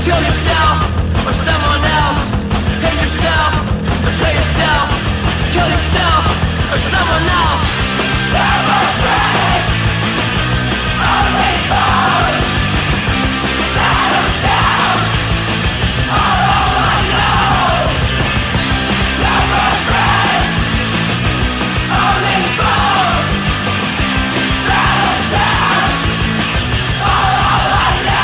Kill yourself or someone else. Hate yourself, betray yourself. Kill yourself or someone else. Never friends, only foes. Battle sounds are all I know. Never friends, only foes. Battle sounds are all I know.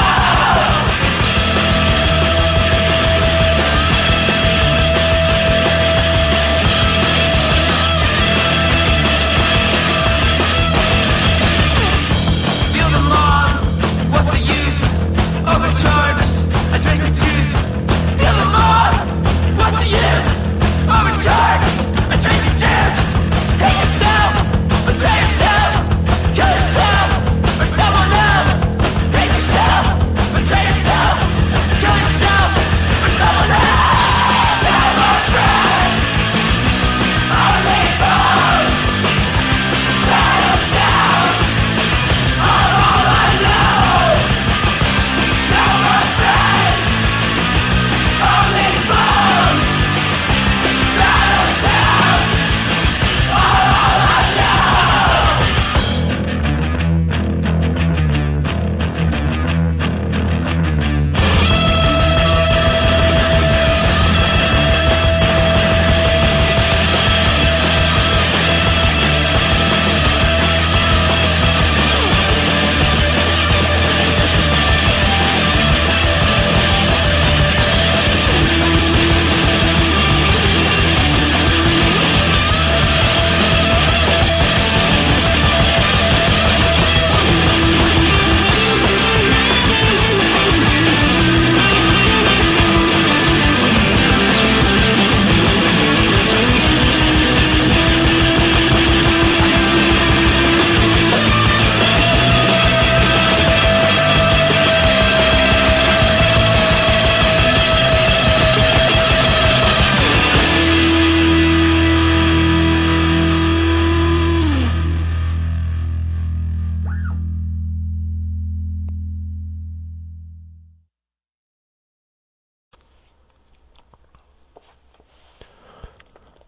Feel the mob, what's the use? Overcharged, I drink the juice. Feel the mob, what's the use? Overcharged, I drink the juice. Hate yourself, betray yourself. Kill yourself, or someone else. Hate yourself, betray yourself. Kill yourself, or someone else. Never friends, only foes. Battle sounds are all I know. Never friends, only foes. Battle sounds are all I know.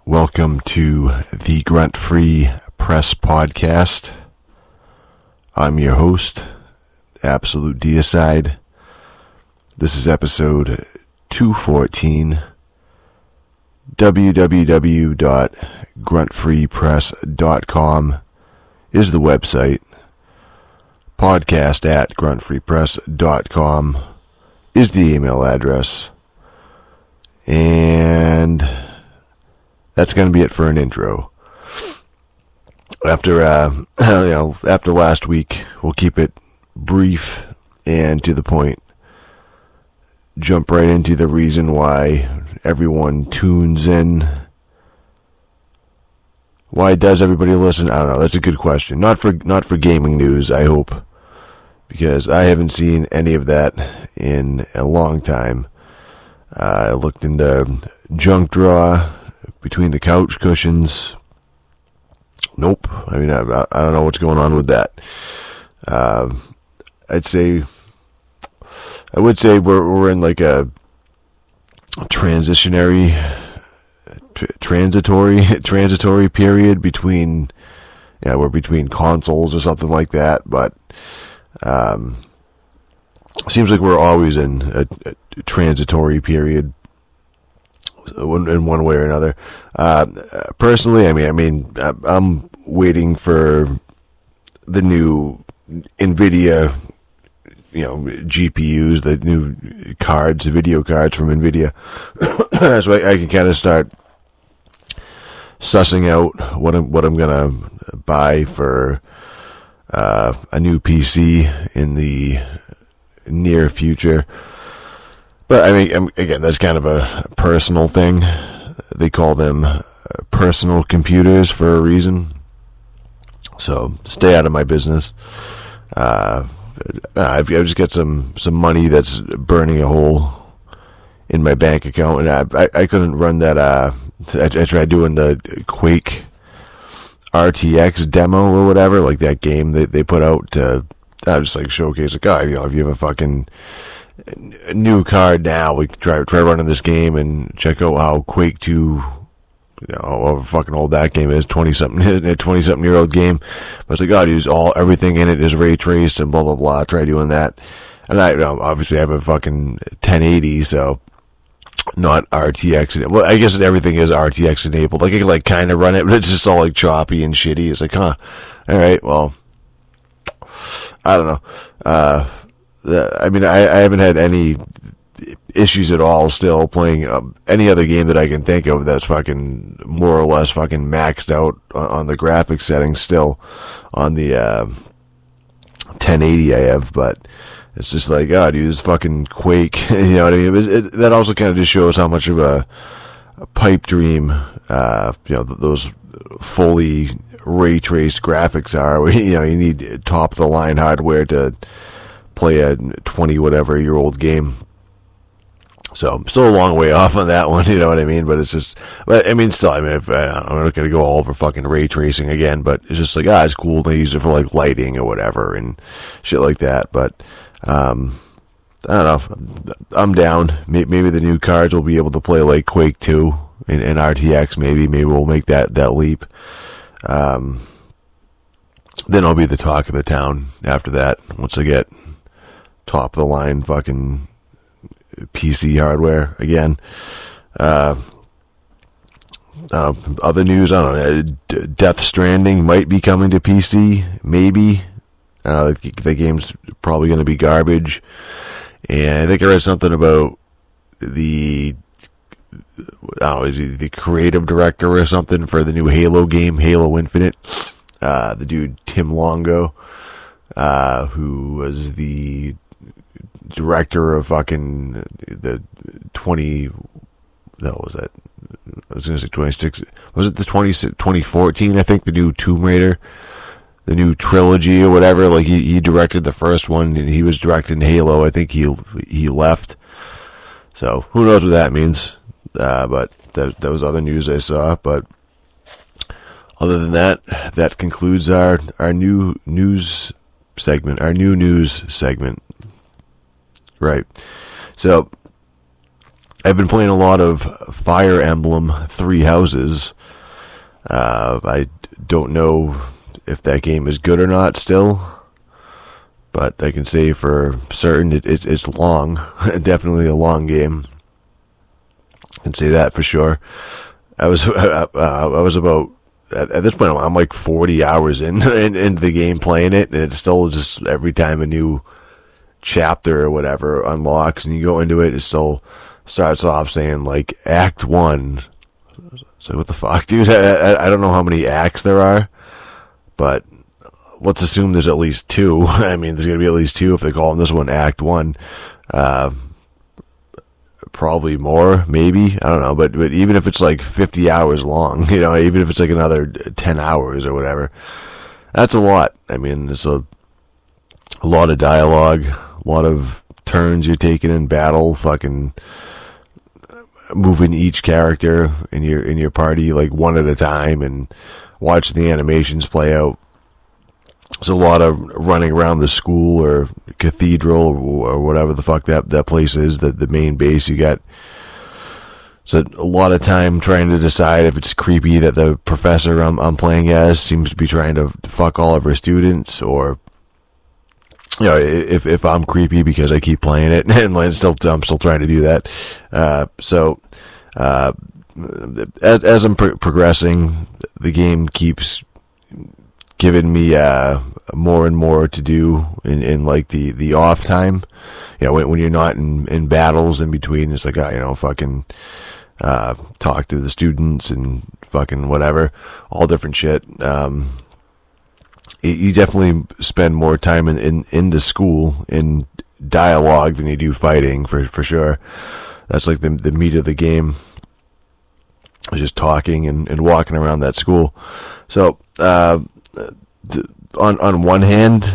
Welcome to the Grunt Free Press Podcast. I'm your host, Absolute Deicide. This is episode 214. www.gruntfreepress.com is the website. podcast@gruntfreepress.com is the email address. And that's going to be it for an intro. After after last week, we'll keep it brief and to the point. Jump right into the reason why everyone tunes in. Why does everybody listen? I don't know. That's a good question. Not for gaming news, I hope, because I haven't seen any of that in a long time. I looked in the junk drawer between the couch cushions. Nope. I mean, I don't know what's going on with that. I would say we're in like a transitory period between, we're between consoles or something like that. But seems like we're always in a transitory period in one way or another. Personally, I mean, I'm waiting for the new NVIDIA, GPUs, the new cards, video cards from NVIDIA, so I can kind of start sussing out what I'm gonna buy for a new PC in the near future. But I mean, again, that's kind of a personal thing. They call them personal computers for a reason. So stay out of my business. I've just got some money that's burning a hole in my bank account, and I couldn't run that. I tried doing the Quake RTX demo or whatever, like that game they put out to just like showcase, like, if you have a fucking new card now. We can try running this game and check out how Quake 2, however fucking old that game is, 20-something-year-old game. But it's like, oh, dude, everything in it is ray traced and blah blah blah. Try doing that, and I obviously have a fucking 1080, so not RTX. Well, I guess everything is RTX enabled. Like I can kind of run it, but it's just all choppy and shitty. It's like, huh, all right, well, I don't know. I mean, I haven't had any issues at all still playing any other game that I can think of that's fucking more or less fucking maxed out on the graphics settings still on the 1080 I have, but it's just like, oh, dude, this fucking Quake, you know what I mean? That also kind of just shows how much of a pipe dream, those fully ray traced graphics are. Where, you need top of the line hardware to play a 20-whatever-year-old game. So I'm still a long way off on that one, you know what I mean? But it's just, I'm not going to go all over fucking ray tracing again, but it's just like, it's cool. They use it for lighting or whatever and shit like that. But, I don't know. I'm down. Maybe the new cards will be able to play like Quake 2 and RTX. Maybe we'll make that leap. Then I'll be the talk of the town after that. Once I get top of the line fucking PC hardware again. Other news, I don't know. Death Stranding might be coming to PC, maybe. The game's probably going to be garbage. And I think I read something about the creative director or something for the new Halo game, Halo Infinite. The dude Tim Longo, who was the director of fucking the 20, that was it. I was going to say 26. Was it the 2014? I think the new Tomb Raider, the new trilogy or whatever. Like he directed the first one and he was directing Halo. I think he left. So who knows what that means? But that was other news I saw. But other than that, that concludes our new news segment. Our new news segment. Right. So I've been playing a lot of Fire Emblem Three Houses. I don't know if that game is good or not still, but I can say for certain it's long. Definitely a long game. I can say that for sure. I was about, at this point I'm like 40 hours into the game playing it, and it's still just every time a new chapter or whatever unlocks and you go into it, it still starts off saying like Act 1. So what the fuck, dude? I don't know how many acts there are, but let's assume there's at least 2. I mean, there's going to be at least 2 if they call this one Act 1. Probably more, maybe. I don't know, but even if it's like 50 hours long, even if it's like another 10 hours or whatever, that's a lot. I mean, it's a lot of dialogue, a lot of turns you're taking in battle, fucking moving each character in your party like one at a time and watching the animations play out. There's a lot of running around the school or cathedral or whatever the fuck that place is, the main base you got. So a lot of time trying to decide if it's creepy that the professor I'm playing as seems to be trying to fuck all of her students, or if I'm creepy because I keep playing it and I'm still trying to do that. As I'm progressing, the game keeps giving me more and more to do in like the off time. When you're not in battles in between, it's like fucking talk to the students and fucking whatever, all different shit. You definitely spend more time in the school in dialogue than you do fighting, for sure. That's like the meat of the game, just talking and walking around that school. So on one hand,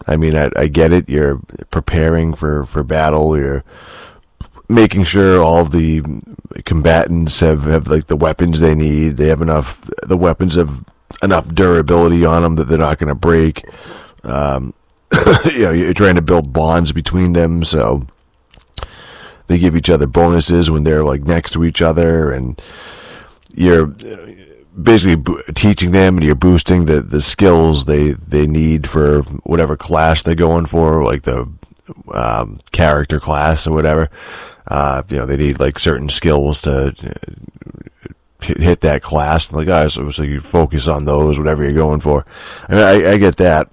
I mean, I get it. You're preparing for battle. You're making sure all of the combatants have like the weapons they need. They have the weapons have enough durability on them that they're not going to break. You're trying to build bonds between them, so they give each other bonuses when they're like next to each other, and you're basically teaching them, and you're boosting the skills they need for whatever class they're going for, like the character class or whatever. They need like certain skills to hit that class. Like, so you focus on those, whatever you're going for. I mean, I get that.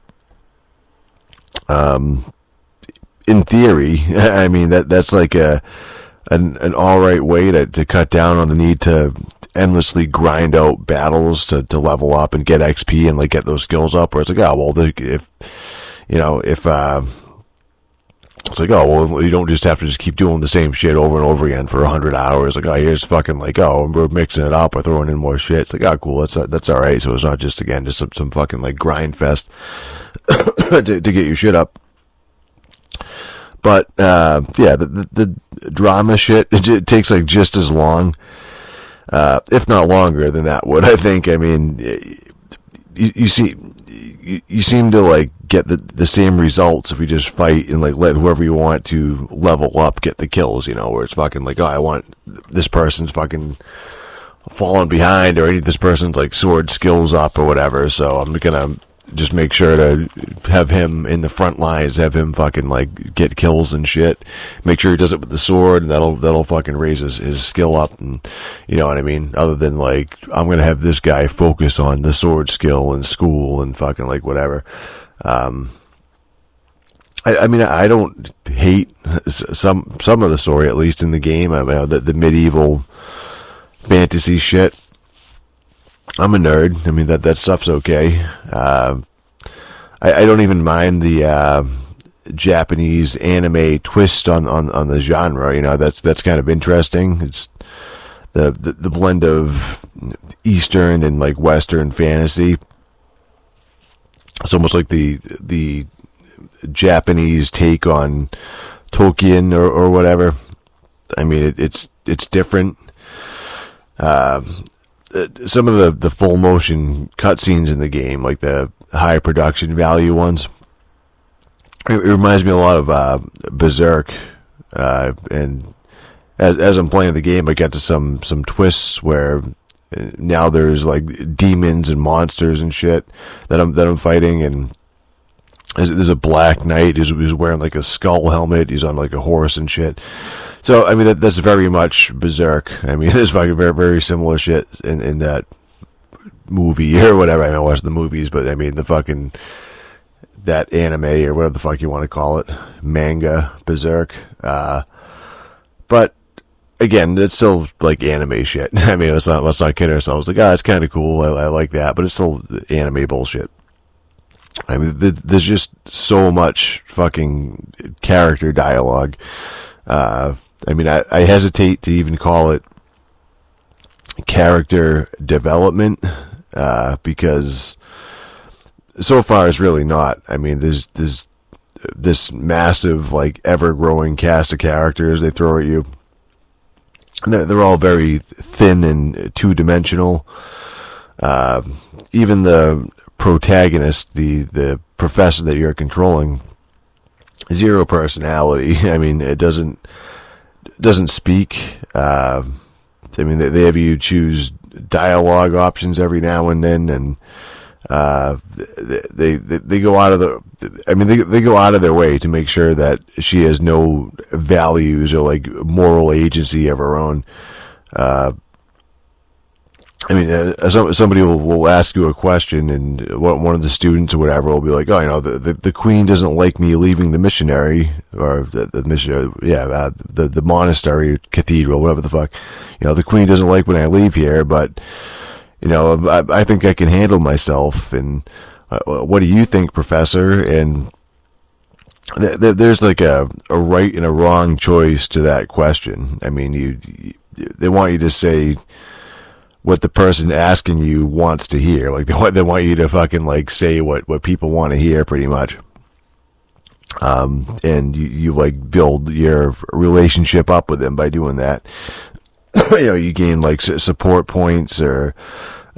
In theory, I mean that's like an all right way to cut down on the need to endlessly grind out battles to level up and get XP and like get those skills up. Where it's like, if it's like, you don't just have to just keep doing the same shit over and over again for 100 hours. Like, here's fucking like, we're mixing it up, we're throwing in more shit. It's like, cool, that's all right. So it's not just some fucking like grind fest to get your shit up. But the drama shit, it takes like just as long, if not longer than that would, I think. I mean, you seem to like get the same results if you just fight and like let whoever you want to level up get the kills, where it's fucking like, I want this person's fucking falling behind, or I need this person's like sword skills up or whatever, so I'm gonna just make sure to have him in the front lines, have him fucking like get kills and shit. Make sure he does it with the sword, and that'll fucking raise his skill up, and you know what I mean? Other than like, I'm gonna have this guy focus on the sword skill in school and fucking like whatever. I mean, I don't hate some of the story, at least in the game. I mean, the medieval fantasy shit, I'm a nerd. I mean, that stuff's okay. I don't even mind the Japanese anime twist on the genre. That's kind of interesting. It's the blend of Eastern and like Western fantasy. It's almost like the Japanese take on Tolkien or whatever. I mean, it's different. Some of the full motion cutscenes in the game, like the high production value ones, it reminds me a lot of Berserk. And as I'm playing the game, I get to some twists where now there's like demons and monsters and shit that I'm fighting, and there's a black knight who's wearing like a skull helmet. He's on like a horse and shit. So I mean that's very much Berserk. I mean there's fucking very, very similar shit in that movie or whatever. I don't watch the movies, but I mean the fucking that anime or whatever the fuck you want to call it, manga Berserk. But again, it's still like anime shit. I mean, let's not kid ourselves. Like, it's kind of cool. I like that, but it's still anime bullshit. I mean, there's just so much fucking character dialogue. I mean, I hesitate to even call it character development, because so far it's really not. I mean, there's this massive, like, ever-growing cast of characters they throw at you. They're all very thin and two-dimensional. Even the protagonist, the professor that you're controlling, zero personality. I mean, it doesn't speak. I mean, they have you choose dialogue options every now and then, and they go out of they go out of their way to make sure that she has no values or like moral agency of her own. I mean, somebody will ask you a question, and one of the students or whatever will be like, the queen doesn't like me leaving the missionary, or the missionary, the monastery, cathedral, whatever the fuck. The queen doesn't like when I leave here, but, I think I can handle myself, and what do you think, professor? And there's like a right and a wrong choice to that question. I mean, they want you to say what the person asking you wants to hear. Like, they want you to fucking, like, say what people want to hear, pretty much. And you like, build your relationship up with them by doing that. You gain, like, support points, or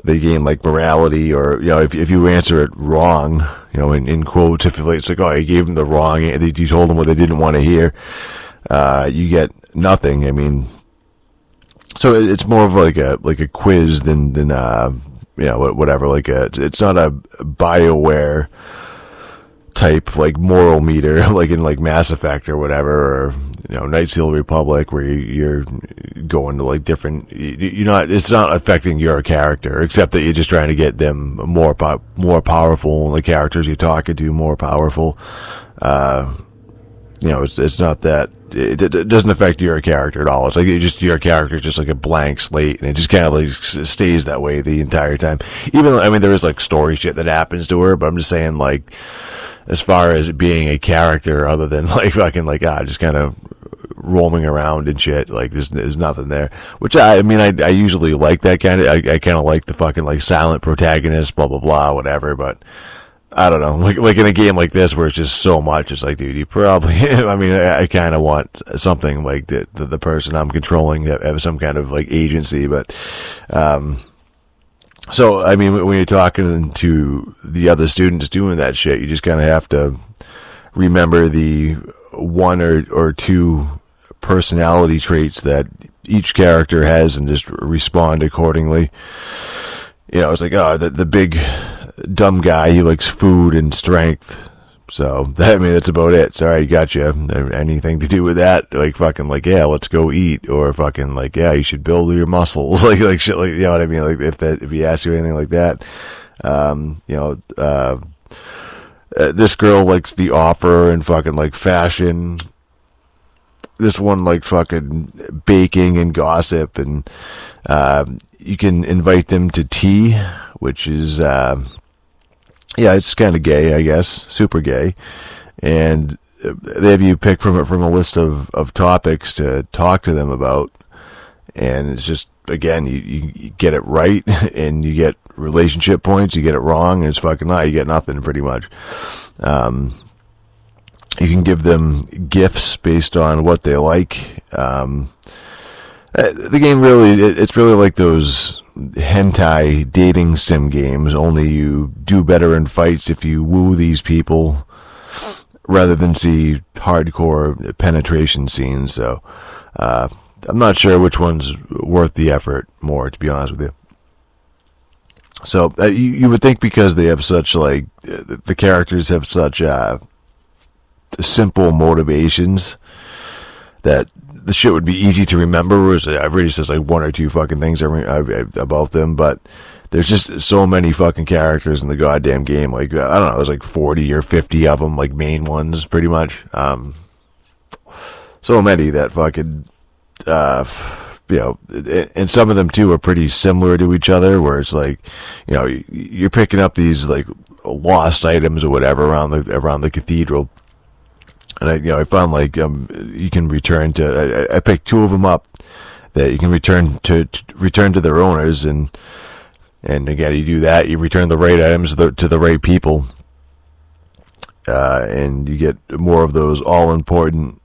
they gain, like, morality, or, if you answer it wrong, in quotes, if it's like, you gave them the wrong, you told them what they didn't want to hear, you get nothing. I mean, so it's more of like a quiz than whatever. It's not a BioWare type like moral meter like in like Mass Effect or whatever, or Knights of the Old Republic, where you're going to like different. It's not affecting your character, except that you're just trying to get them more powerful, and the characters you're talking to more powerful. It's not that it doesn't affect your character at all. It's like your character is just like a blank slate, and it just kind of like stays that way the entire time. Even though, I mean, there is like story shit that happens to her, but I'm just saying, like, as far as it being a character other than like fucking like just kind of roaming around and shit, like there's nothing there. Which I usually like that kind of. I kind of like the fucking like silent protagonist, blah blah blah, whatever. But I don't know, like in a game like this where it's just so much, it's like, dude, you probably. I kind of want something like the person I'm controlling have some kind of like agency, but. So, I mean, when you're talking to the other students doing that shit, you just kind of have to remember the one or two personality traits that each character has and just respond accordingly. It's like, the big dumb guy, he likes food and strength. So, that's about it. Sorry, gotcha. Anything to do with that? Like, fucking, like, yeah, let's go eat. Or fucking, like, yeah, you should build your muscles. Like shit, like, you know what I mean? Like, if he asks you anything like that. This girl likes the opera and fucking, like, fashion. This one, like, fucking baking and gossip. And, you can invite them to tea, which is, it's kind of gay, I guess, super gay, and they have you pick from a list of topics to talk to them about, and it's just, again, you get it right, and you get relationship points. You get it wrong, and it's fucking not. You get nothing, pretty much. You can give them gifts based on what they like. The game it's really like those hentai dating sim games, only you do better in fights if you woo these people rather than see hardcore penetration scenes. So I'm not sure which one's worth the effort more, to be honest with you. So you would think, because they have such, like, the characters have such simple motivations, that the shit would be easy to remember. Whereas I've already said like one or two fucking things about them, but there's just so many fucking characters in the goddamn game. Like, I don't know, there's like 40 or 50 of them, like main ones, pretty much. So many that fucking, and some of them too are pretty similar to each other, where it's like, you're picking up these like lost items or whatever around the cathedral. And I found like you can return to. I picked two of them up that you can return to their owners, and again, you do that, you return the right items to the right people, and you get more of those all important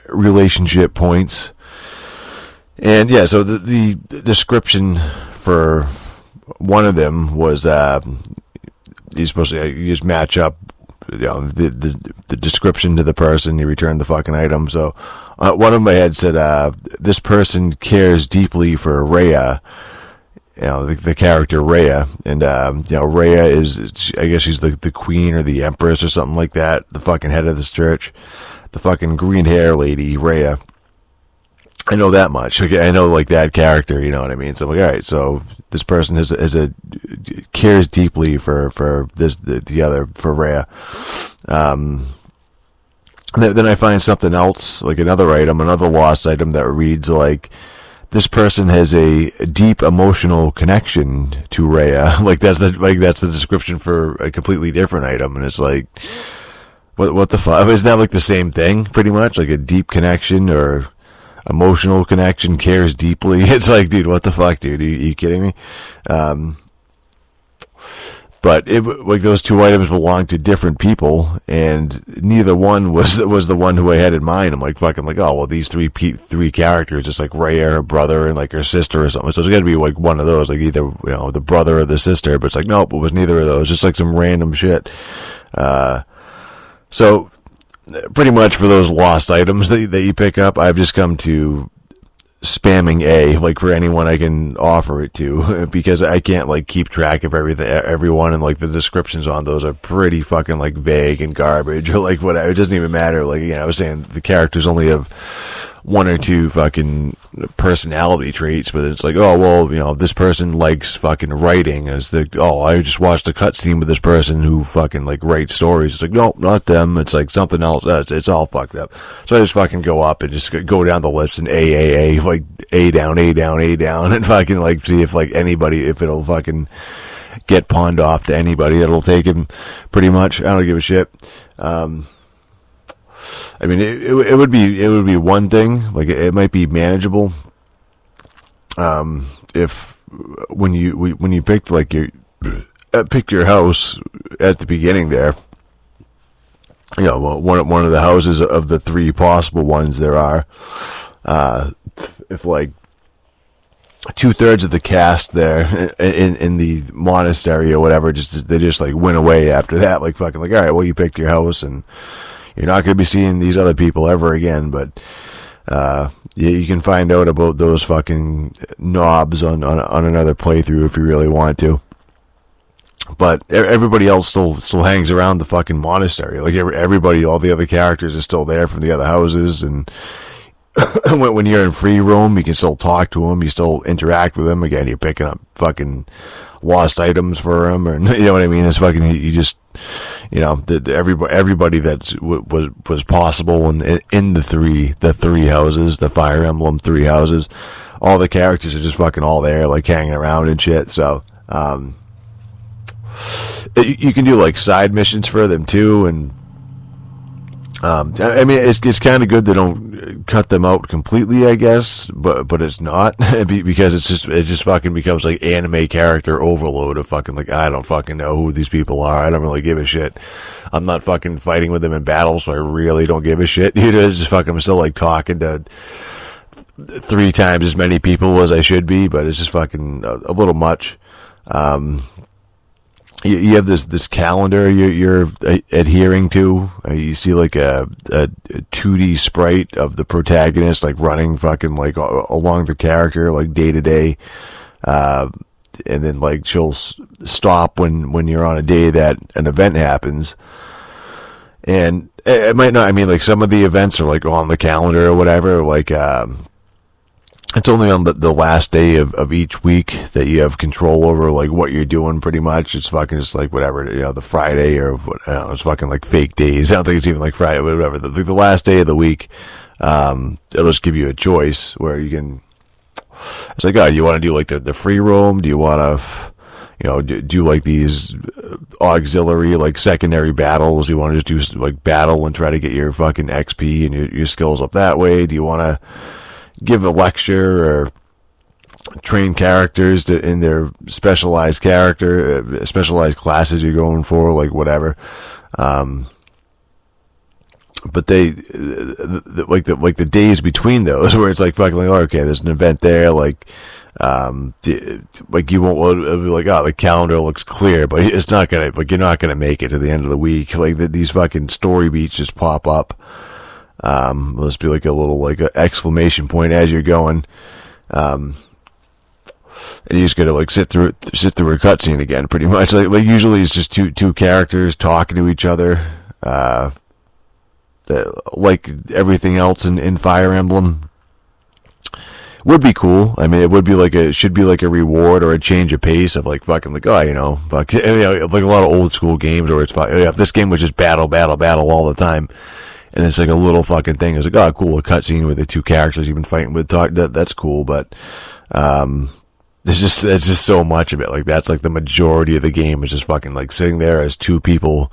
relationship points. And yeah, so the description for one of them was you just match up. The description to the person, you return the fucking item. So one of them I had said, this person cares deeply for Rhea, the character Rhea, and Rhea is, I guess she's the queen or the empress or something like that, the fucking head of this church, the fucking green hair lady Rhea. I know that much. I know like that character, you know what I mean? So I'm like, all right, so this person cares deeply for the other, for Rhea. Then I find something else, like another lost item that reads like, this person has a deep emotional connection to Rhea. That's the description for a completely different item, and it's like, what the fuck? Isn't that like the same thing, pretty much? Like a deep connection or emotional connection, cares deeply. It's like, dude, what the fuck, dude? Are you kidding me? But like those two items belong to different people, and neither one was the one who I had in mind. I'm like, fucking, like, oh well, these three characters, just like Rhea, her brother, and like her sister or something. So it's got to be like one of those, like either the brother or the sister. But it's like, nope, it was neither of those. Just like some random shit. So pretty much for those lost items that you pick up, I've just come to spamming A, like for anyone I can offer it to, because I can't like keep track of everyone, and like the descriptions on those are pretty fucking like vague and garbage, or like whatever. It doesn't even matter. Like, I was saying the characters only have one or two fucking personality traits, but it's like, oh, well, this person likes fucking writing. I just watched a cutscene with this person who fucking like writes stories. It's like, nope, not them. It's like something else. It's all fucked up. So I just fucking go up and just go down the list and A, like A down, and fucking like see if like anybody, if it'll fucking get pawned off to anybody that'll take him, pretty much. I don't give a shit. I mean, it would be one thing, like it might be manageable, if when you picked like pick your house at the beginning there, one of the houses of the three possible ones there are, if like 2/3 of the cast there in the monastery or whatever, they just like went away after that, like fucking like, all right, well, you picked your house and you're not going to be seeing these other people ever again, but you can find out about those fucking knobs on another playthrough if you really want to. But everybody else still hangs around the fucking monastery. Like everybody, all the other characters are still there from the other houses, and when you're in free roam, you can still talk to them, you still interact with them. Again, you're picking up fucking lost items for them, or you know what I mean? It's fucking, you just, everybody that was possible in the three houses, the Fire Emblem 3 houses, all the characters are just fucking all there, like hanging around and shit. So you can do like side missions for them too, and I mean, it's kind of good they don't cut them out completely, I guess, but it's not, because it just fucking becomes like anime character overload of fucking like, I don't fucking know who these people are. I don't really give a shit. I'm not fucking fighting with them in battle, so I really don't give a shit. It's just fucking, I'm still like talking to 3 times as many people as I should be, but it's just fucking a little much. You have this calendar you're adhering to. You see like a 2D sprite of the protagonist like running fucking like along the character like day to day, and then like she'll stop when you're on a day that an event happens. And it might not. I mean, like some of the events are like on the calendar or whatever. Like it's only on the last day of each week that you have control over like what you're doing, pretty much. It's fucking just like whatever, the Friday or what, I don't know, it's fucking like fake days. I don't think it's even like Friday, whatever. The last day of the week, it'll just give you a choice where you can, it's like, oh, do you want to do like the free roam? Do you want to, do like these auxiliary, like secondary battles? Do you want to just do like battle and try to get your fucking XP and your skills up that way? Do you want to give a lecture or train characters in their specialized classes you're going for, like whatever. But they like the days between those where it's like fucking like, oh, okay, there's an event there, like you won't be like, oh, the calendar looks clear, but it's not gonna, like, you're not gonna make it to the end of the week. Like these fucking story beats just pop up. Let's be like a little like a exclamation point as you're going, and you just gotta like sit through a cutscene again, pretty much. Like usually it's just two characters talking to each other, like everything else in Fire Emblem. Would be cool. I mean, it would be like should be like a reward or a change of pace of like fucking like, oh, like a lot of old school games where it's if this game was just battle all the time. And it's like a little fucking thing. It's like, oh, cool, a cutscene with the 2 characters you've been fighting with. That's cool, but there's just so much of it. Like that's like the majority of the game is just fucking like sitting there as 2 people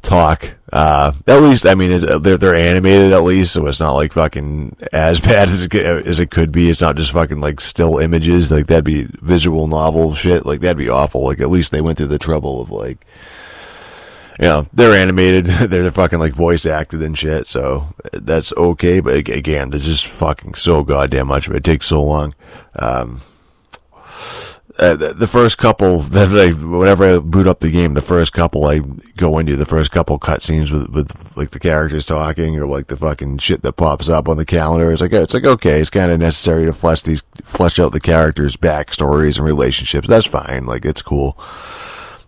talk. At least, I mean, they're animated at least, so it's not like fucking as bad as it could be. It's not just fucking like still images. Like that'd be visual novel shit. Like that'd be awful. Like at least they went through the trouble of like, they're animated, they're fucking like voice acted and shit, so that's okay, but again, there's just fucking so goddamn much of it. It takes so long. the first couple whenever I boot up the game, the first couple I go into, the first couple cutscenes with like the characters talking or like the fucking shit that pops up on the calendar, it's like okay, it's kind of necessary to flesh out the characters' backstories and relationships. That's fine, like it's cool.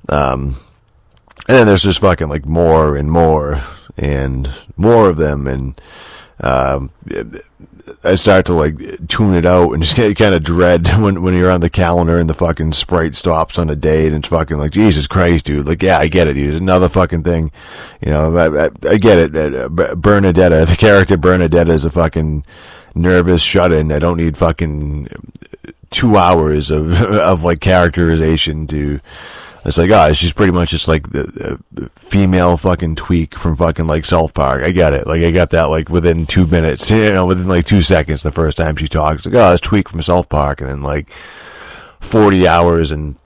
And then there's just fucking like more and more and more of them, and I start to like tune it out and just kind of dread when you're on the calendar and the fucking sprite stops on a date and it's fucking like, Jesus Christ, dude. Like, yeah, I get it, dude. It's another fucking thing. You know, I get it. Bernadetta, the character Bernadetta is a fucking nervous shut-in. I don't need fucking 2 hours of like characterization to... It's like, she's pretty much just like the female fucking tweak from fucking like South Park. I get it. Like, I got that like within 2 minutes, within like 2 seconds the first time she talks. It's like, it's Tweak from South Park. And then like 40 hours and,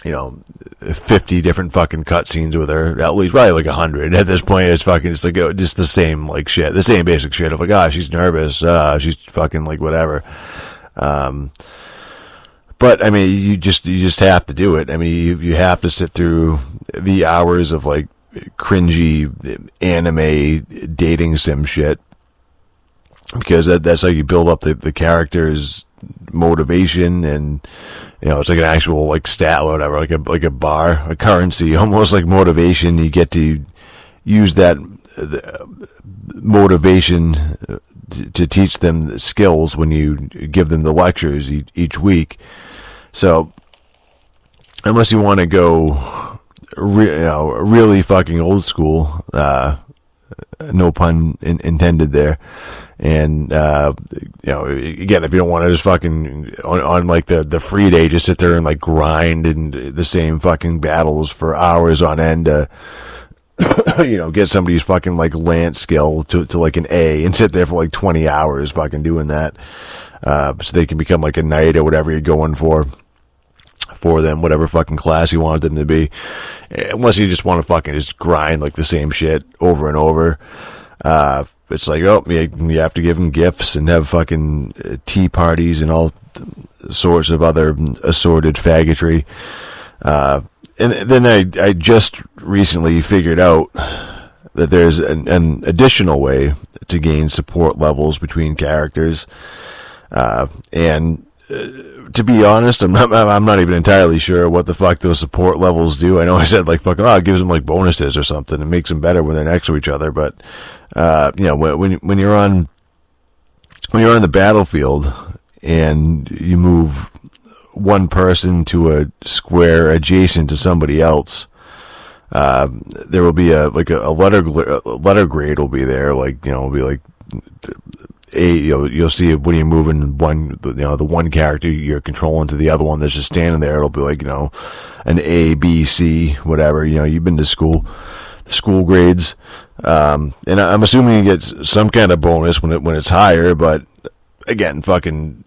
50 different fucking cutscenes with her. At least probably like 100. At this point, it's fucking just like, just the same like shit. The same basic shit of like, she's nervous. She's fucking like whatever. But I mean, you just have to do it. I mean, you have to sit through the hours of like cringy anime dating sim shit, because that's how you build up the character's motivation, and it's like an actual like stat or whatever, like a bar, a currency, almost like motivation. You get to use that motivation to teach them the skills when you give them the lectures each week. So, unless you want to go, really fucking old school, no pun intended there, and again, if you don't want to just fucking on like the free day, just sit there and like grind in the same fucking battles for hours on end, get somebody's fucking like lance skill to like an A and sit there for like 20 hours fucking doing that, so they can become like a knight or whatever you're going for them, whatever fucking class you want them to be. Unless you just want to fucking just grind like the same shit over and over. It's like, you have to give them gifts and have fucking tea parties and all sorts of other assorted faggotry. And then I just recently figured out that there's an additional way to gain support levels between characters. And to be honest, I'm not even entirely sure what the fuck those support levels do. I know I said like fucking, it gives them like bonuses or something. It makes them better when they're next to each other. But when you're on the battlefield and you move one person to a square adjacent to somebody else, there will be a letter grade will be there. Like, it'll be like you'll see when you're moving the one character you're controlling to the other one that's just standing there. It'll be like, an A, B, C, whatever. You've been to school grades. And I'm assuming you get some kind of bonus when it's higher, but again, fucking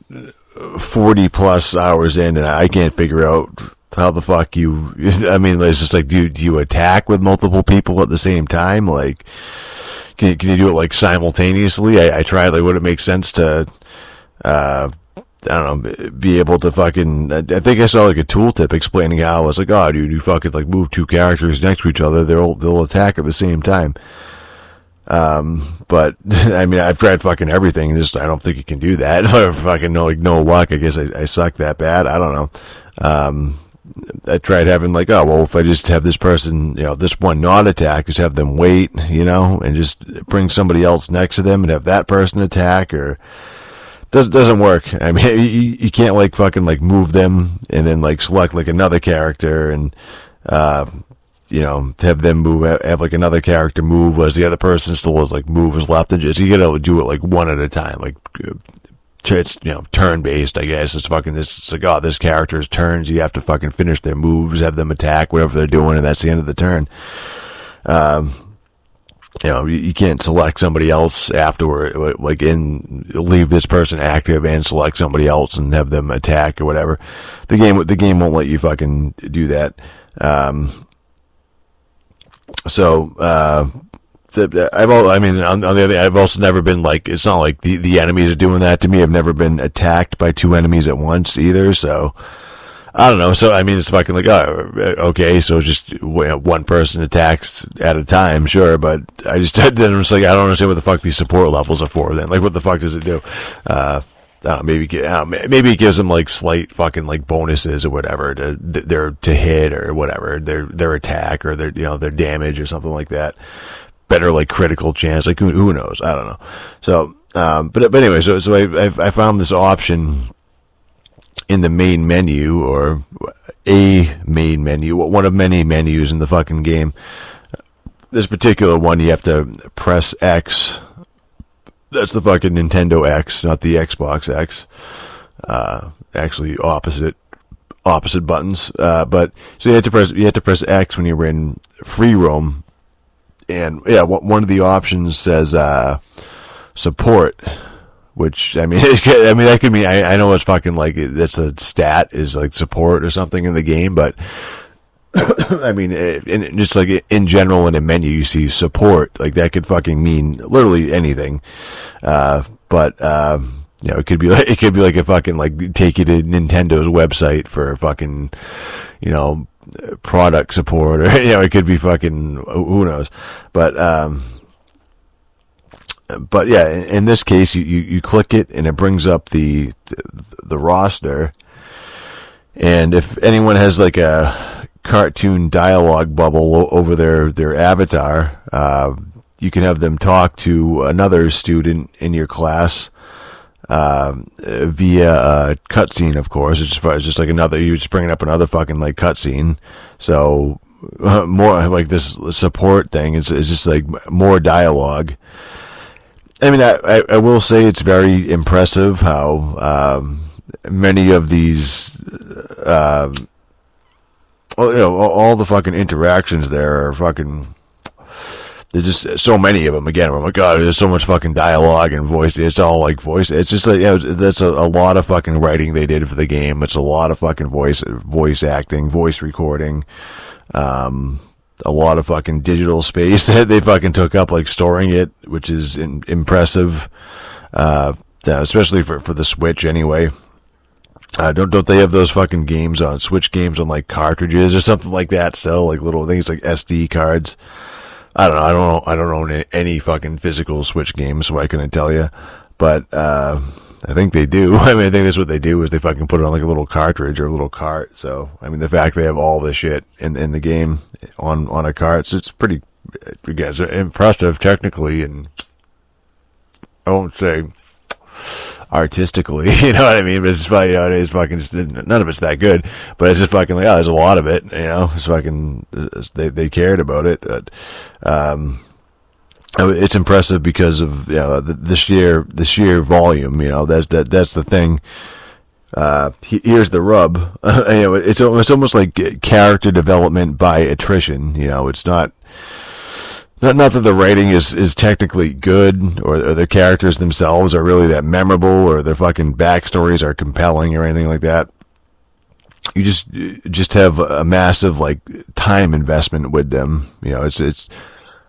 40 plus hours in, and I can't figure out how the fuck it's just like, do you attack with multiple people at the same time? Like, can you do it like simultaneously? I tried, like, would it make sense to, I don't know, be able to fucking, I think I saw like a tooltip explaining how I was like, dude, you fucking like move two characters next to each other, they'll attack at the same time. But I mean, I've tried fucking everything, and I don't think you can do that. Fucking no luck. I guess I suck that bad. I don't know. I tried having like, if I just have this person, this one not attack, just have them wait, and just bring somebody else next to them and have that person attack, or doesn't work. I mean, you can't like fucking like move them and then like select like another character and, have them move, have like another character move as the other person still has like move is left, and just, you gotta do it like one at a time, like, it's, turn based, I guess. It's fucking this, it's like, this character's turns, you have to fucking finish their moves, have them attack, whatever they're doing, and that's the end of the turn. You can't select somebody else afterward, like leave this person active and select somebody else and have them attack or whatever. The game won't let you fucking do that. On the other hand, I've also never been like, it's not like the enemies are doing that to me. I've never been attacked by two enemies at once either. So I don't know. So, I mean, it's fucking like, oh, okay, so just one person attacks at a time, sure, but I just, then I'm just like, I don't understand what the fuck these support levels are for then. Like, what the fuck does it do? I don't know, maybe it gives them, like, slight fucking, like, bonuses or whatever to hit or whatever, their attack or their damage or something like that. Better, like, critical chance, like, who knows? I don't know. So, but anyway, so I found this option in the main menu, or a main menu, one of many menus in the fucking game. This particular one, you have to press X. That's the fucking Nintendo X, not the Xbox X. Actually, opposite buttons. But so you have to press X when you're in free roam, and yeah, one of the options says support. Which, I mean, that could mean, I know it's fucking like, that's a stat, is like support or something in the game, but, I mean, just like in general in a menu, you see support, like that could fucking mean literally anything. But, it could be like a fucking, like, take you to Nintendo's website for fucking, product support, or, it could be fucking, who knows. But yeah, in this case, you click it and it brings up the roster. And if anyone has like a cartoon dialogue bubble over their avatar, you can have them talk to another student in your class via a cutscene. Of course, it's just like you're just bringing up another fucking like cutscene. So more like this support thing is just like more dialogue. I mean, I will say it's very impressive how many of these, all the fucking interactions there are fucking. There's just so many of them. Again, oh my god, there's so much fucking dialogue and voice. It's all like voice. It's just like that's a lot of fucking writing they did for the game. It's a lot of fucking voice acting, voice recording. A lot of fucking digital space that they fucking took up, like storing it, which is impressive, especially for the Switch anyway. Don't they have those fucking games on Switch games on like cartridges or something like that still, like little things like SD cards? I don't own any fucking physical Switch games, so I couldn't tell you, but I think they do. I mean, I think that's what they do, is they fucking put it on like a little cartridge or a little cart. So, I mean, the fact they have all this shit in the game on a cart, so it's pretty, again, it's impressive technically, and I won't say artistically, you know what I mean? But it's funny, it's fucking, none of it's that good, but it's just fucking like, there's a lot of it, it's fucking, they cared about it, but, it's impressive because of the sheer volume. That's the thing. Here's the rub. It's almost like character development by attrition. It's not that the writing is technically good, or the characters themselves are really that memorable, or their fucking backstories are compelling, or anything like that. You just have a massive like time investment with them.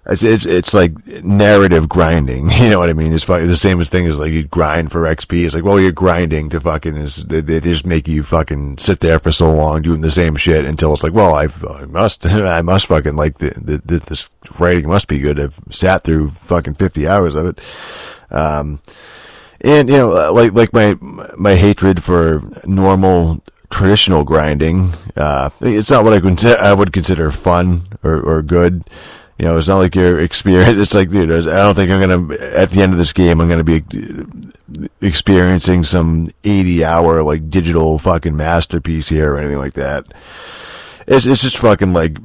It's like narrative grinding, you know what I mean? It's the same thing as like you grind for XP. It's like, well, you're grinding to fucking, they just make you fucking sit there for so long doing the same shit until it's like, well, I must fucking like this writing must be good. I've sat through fucking 50 hours of it. And like my hatred for normal traditional grinding, it's not what I would consider fun or good. It's not like your experience. It's like, dude, I don't think at the end of this game, I'm going to be experiencing some 80-hour, like, digital fucking masterpiece here or anything like that. It's just fucking, like,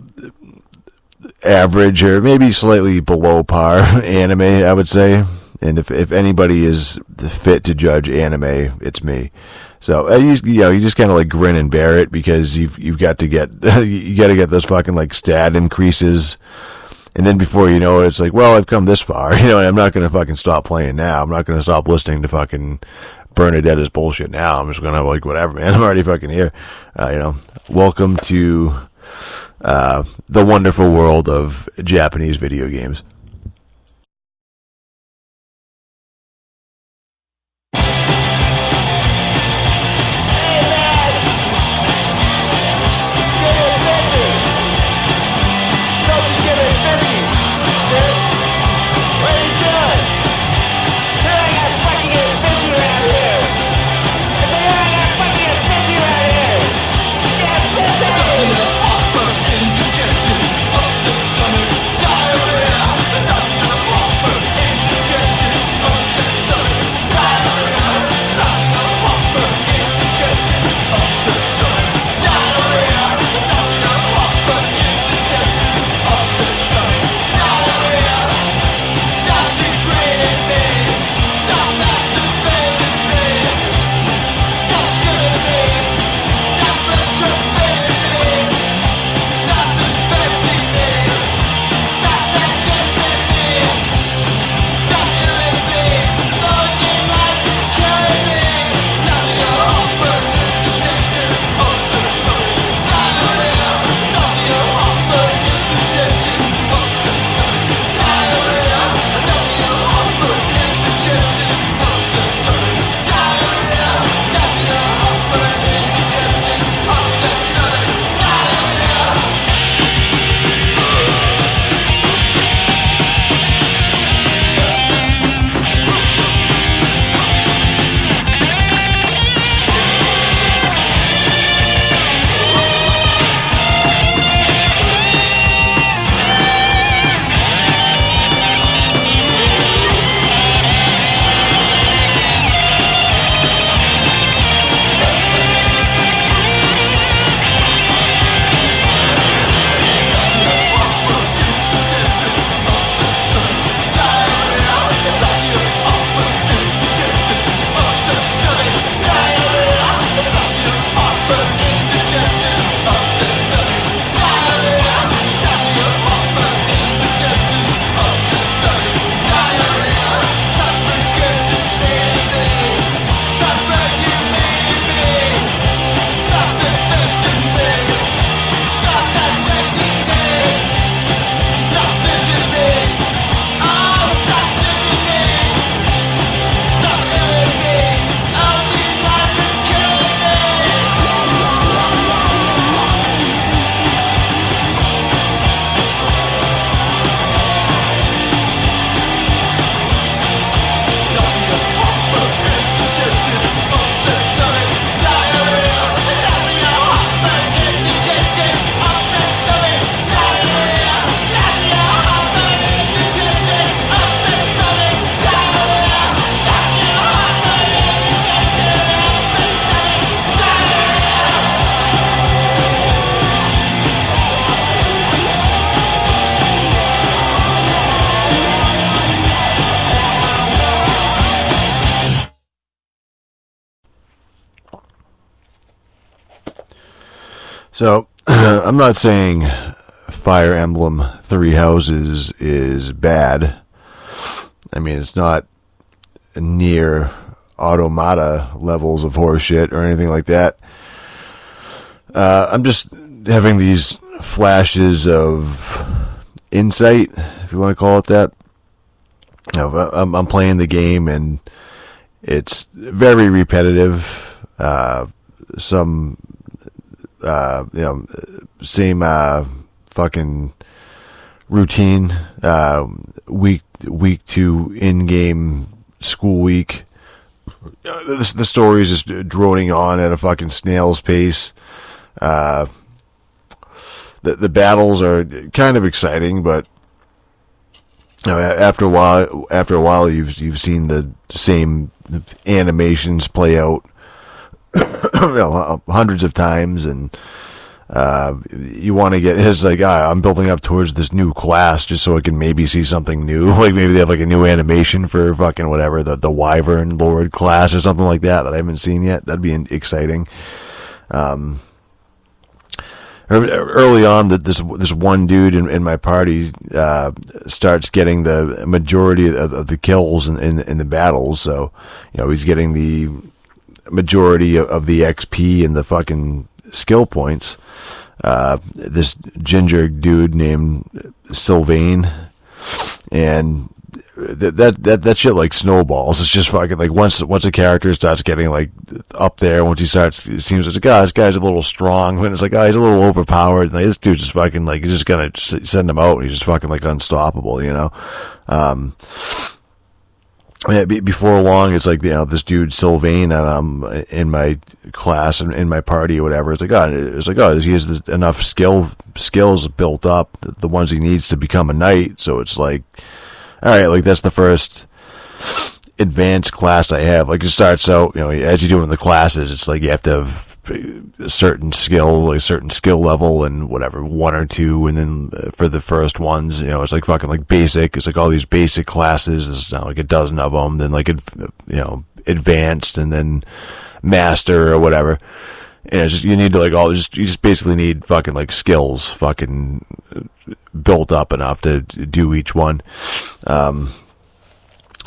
average or maybe slightly below par anime, I would say. And if anybody is fit to judge anime, it's me. So you just kind of like grin and bear it, because you've got to get you got to get those fucking like stat increases. And then before you know it, it's like, well, I've come this far, and I'm not going to fucking stop playing now. I'm not going to stop listening to fucking Bernadetta's bullshit now. I'm just going to like, whatever, man. I'm already fucking here. Welcome to the wonderful world of Japanese video games. So, I'm not saying Fire Emblem Three Houses is bad. I mean, it's not near Automata levels of horseshit or anything like that. I'm just having these flashes of insight, if you want to call it that. You know, I'm playing the game and it's very repetitive. Same fucking routine. Week 2 in-game school week. The story is just droning on at a fucking snail's pace. The battles are kind of exciting, but you know, after a while, you've seen the same animations play out hundreds of times, and you want to get, it's like, I'm building up towards this new class just so I can maybe see something new. Like maybe they have like a new animation for fucking whatever, the Wyvern Lord class or something like that I haven't seen yet. That'd be exciting. Early on, this one dude in my party starts getting the majority of the kills in the battles. So, you know, he's getting the majority of the XP and the fucking skill points. This ginger dude named Sylvain, and that shit like snowballs. It's just fucking like once a character starts getting like up there, once he starts, it seems like, this guy's a little strong, and it's like, he's a little overpowered. Like, this dude's just fucking like, he's just gonna send him out, and he's just fucking like unstoppable, you know. Before long, it's like, you know, this dude Sylvain, and I'm in my class and in my party or whatever. It's like, he has enough skills built up, the ones he needs to become a knight. So it's like, all right, like that's the first advanced class I have. Like it starts out, you know, as you do in the classes, it's like you have to have a certain skill, like a certain skill level, and whatever, 1 or 2, and then for the first ones, you know, it's like fucking like basic. It's like all these basic classes. There's like a dozen of them. Then like, you know, advanced, and then master or whatever. And it's just, you need to like you just basically need fucking like skills, fucking built up enough to do each one.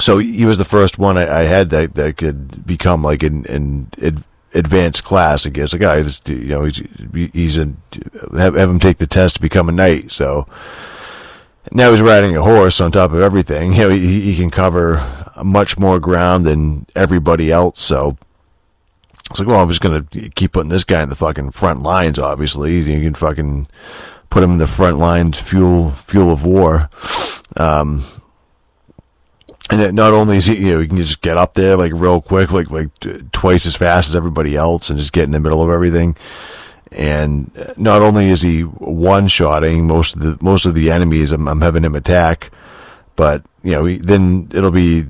So he was the first one I had that could become like an advanced class. I guess, like, you know, have him take the test to become a knight. So now he's riding a horse on top of everything. You know, he can cover much more ground than everybody else. So it's like, well, I'm just gonna keep putting this guy in the fucking front lines. Obviously, you can fucking put him in the front lines, fuel of war. And not only is he, you know, he can just get up there like real quick, like twice as fast as everybody else, and just get in the middle of everything. And not only is he one-shotting most of the enemies I'm having him attack, but you know, he'll be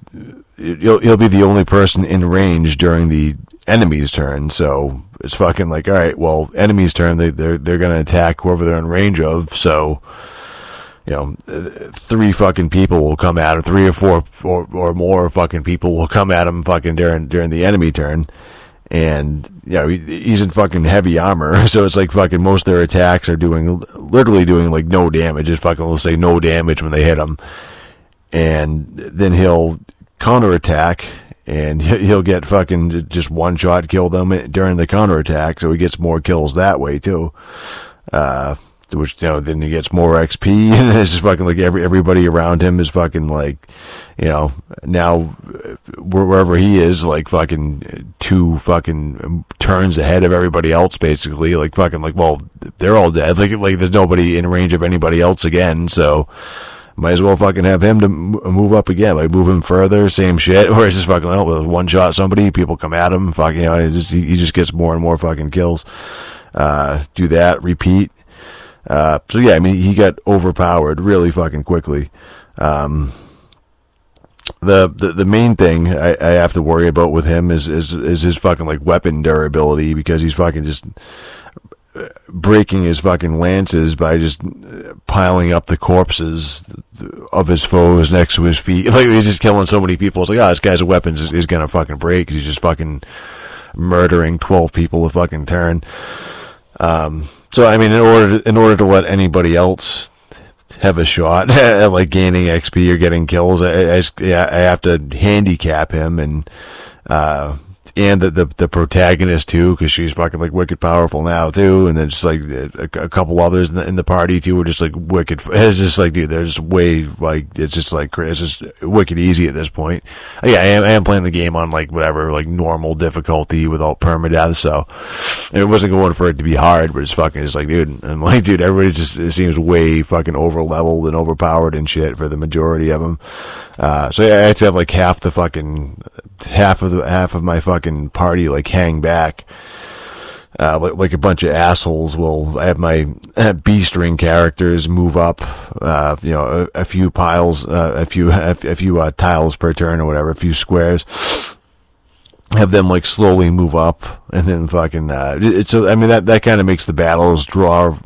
the only person in range during the enemy's turn. So it's fucking like, all right, well, enemy's turn, they're gonna attack whoever they're in range of. So, you know, 3 fucking people will come at him, 3 or 4 or more fucking people will come at him fucking during the enemy turn. And, you know, he's in fucking heavy armor, so it's like fucking most of their attacks are literally doing like no damage. Just fucking will say no damage when they hit him. And then he'll counterattack, and he'll get fucking just one-shot kill them during the counterattack, so he gets more kills that way too. Which, you know, then he gets more XP, and it's just fucking like everybody around him is fucking like, you know, now wherever he is, like fucking 2 fucking turns ahead of everybody else, basically. Like fucking like, well, they're all dead. Like there's nobody in range of anybody else again, so might as well fucking have him to move up again, like move him further, same shit. Or it's just fucking, well, one shot somebody, people come at him, fucking, you know, he just gets more and more fucking kills. Do that, repeat. So yeah, I mean, he got overpowered really fucking quickly. The main thing I have to worry about with him is his fucking like weapon durability, because he's fucking just breaking his fucking lances by just piling up the corpses of his foes next to his feet. Like, he's just killing so many people. It's like, this guy's weapons is gonna fucking break, 'cause he's just fucking murdering 12 people a fucking turn. So I mean, in order to let anybody else have a shot at like gaining XP or getting kills, I have to handicap him and the protagonist too, because she's fucking like wicked powerful now too, and then just like a couple others in the party too are just like wicked. It's just like, dude, they're just way like, it's just like, it's just wicked easy at this point. Yeah, I am playing the game on like whatever, like normal difficulty without permadeath, so it wasn't going for it to be hard, but it's fucking just like, dude, I'm like, dude, everybody just, it seems way fucking over leveled and overpowered and shit for the majority of them. So yeah, I have to have like half of my fucking party like hang back. Like a bunch of assholes will have my B string characters move up, a few piles, a few tiles per turn or whatever, a few squares. Have them like slowly move up, and then fucking that kind of makes the battles drawn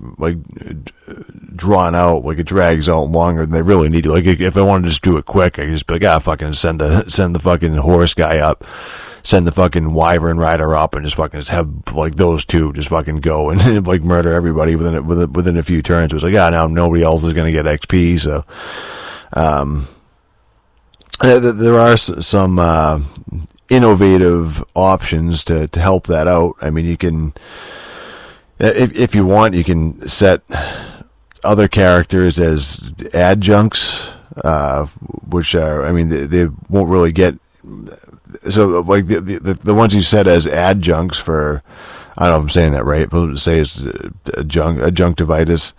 out, like it drags out longer than they really need to. Like if I wanted to just do it quick, I could just be like, fucking send the fucking horse guy up, send the fucking wyvern rider up, and just have like those two just fucking go and like murder everybody within a few turns. It was like, now nobody else is gonna get XP, so there are some innovative options to help that out. I mean, you can, if you want, you can set other characters as adjuncts, which are, I mean, they won't really get, so like the ones you set as adjuncts for, I don't know if I'm saying that right, but say it's conjunctivitis,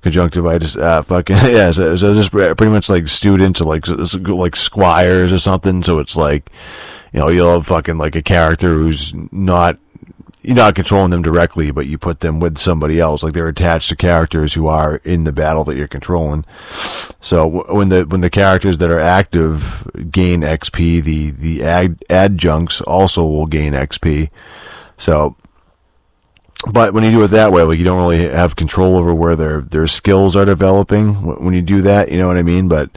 fucking, yeah, so just pretty much like students or like squires or something, so it's like, you'll have fucking like a character who's you're not controlling them directly, but you put them with somebody else, like they're attached to characters who are in the battle that you're controlling. So when the characters that are active gain XP, the adjuncts also will gain XP. So, but when you do it that way, like you don't really have control over where their skills are developing when you do that, you know what I mean? But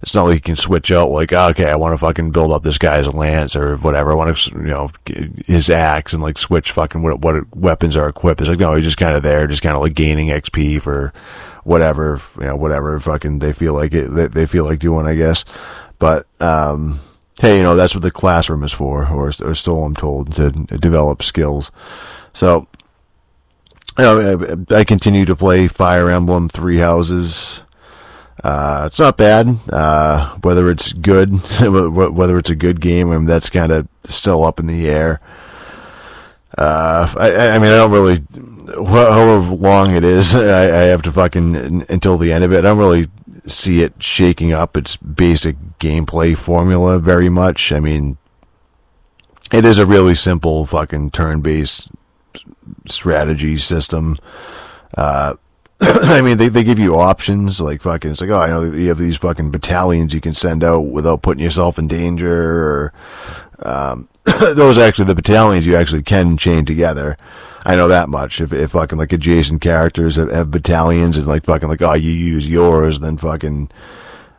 it's not like you can switch out, like, okay, I want to fucking build up this guy's lance or whatever. I want to, his axe and like switch fucking what weapons are equipped. It's like, no, he's just kind of there, just kind of like gaining XP for whatever, whatever fucking they feel like they feel like doing, I guess. But, hey, that's what the classroom is for, or so I'm told, to develop skills. So, I continue to play Fire Emblem Three Houses. It's not bad. Whether it's good, whether it's a good game, I mean, that's kind of still up in the air. I mean, I don't really, however long it is, I have to fucking, until the end of it, I don't really see it shaking up its basic gameplay formula very much. I mean, it is a really simple fucking turn-based strategy system. I mean, they give you options, like fucking, it's like, I know you have these fucking battalions you can send out without putting yourself in danger, or, those are actually the battalions you actually can chain together. I know that much. If fucking like adjacent characters have battalions and like fucking like, you use yours, then fucking,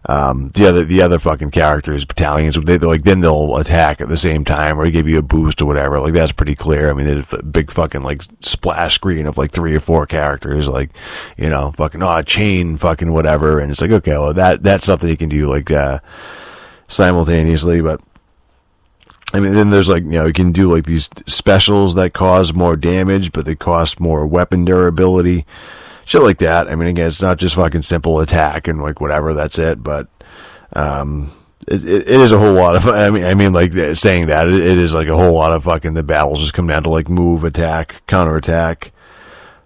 the other fucking characters, battalions, then they'll attack at the same time or give you a boost or whatever. Like, that's pretty clear. I mean, there's a big fucking like splash screen of like 3 or 4 characters, like, fucking, chain fucking whatever. And it's like, okay, well, that's something you can do like, simultaneously. But I mean, then there's like, you can do like these specials that cause more damage, but they cost more weapon durability. Shit like that. I mean, again, it's not just fucking simple attack and like whatever, that's it. But, it is a whole lot of, I mean, like saying that, it is like a whole lot of fucking, the battles just come down to like move, attack, counterattack,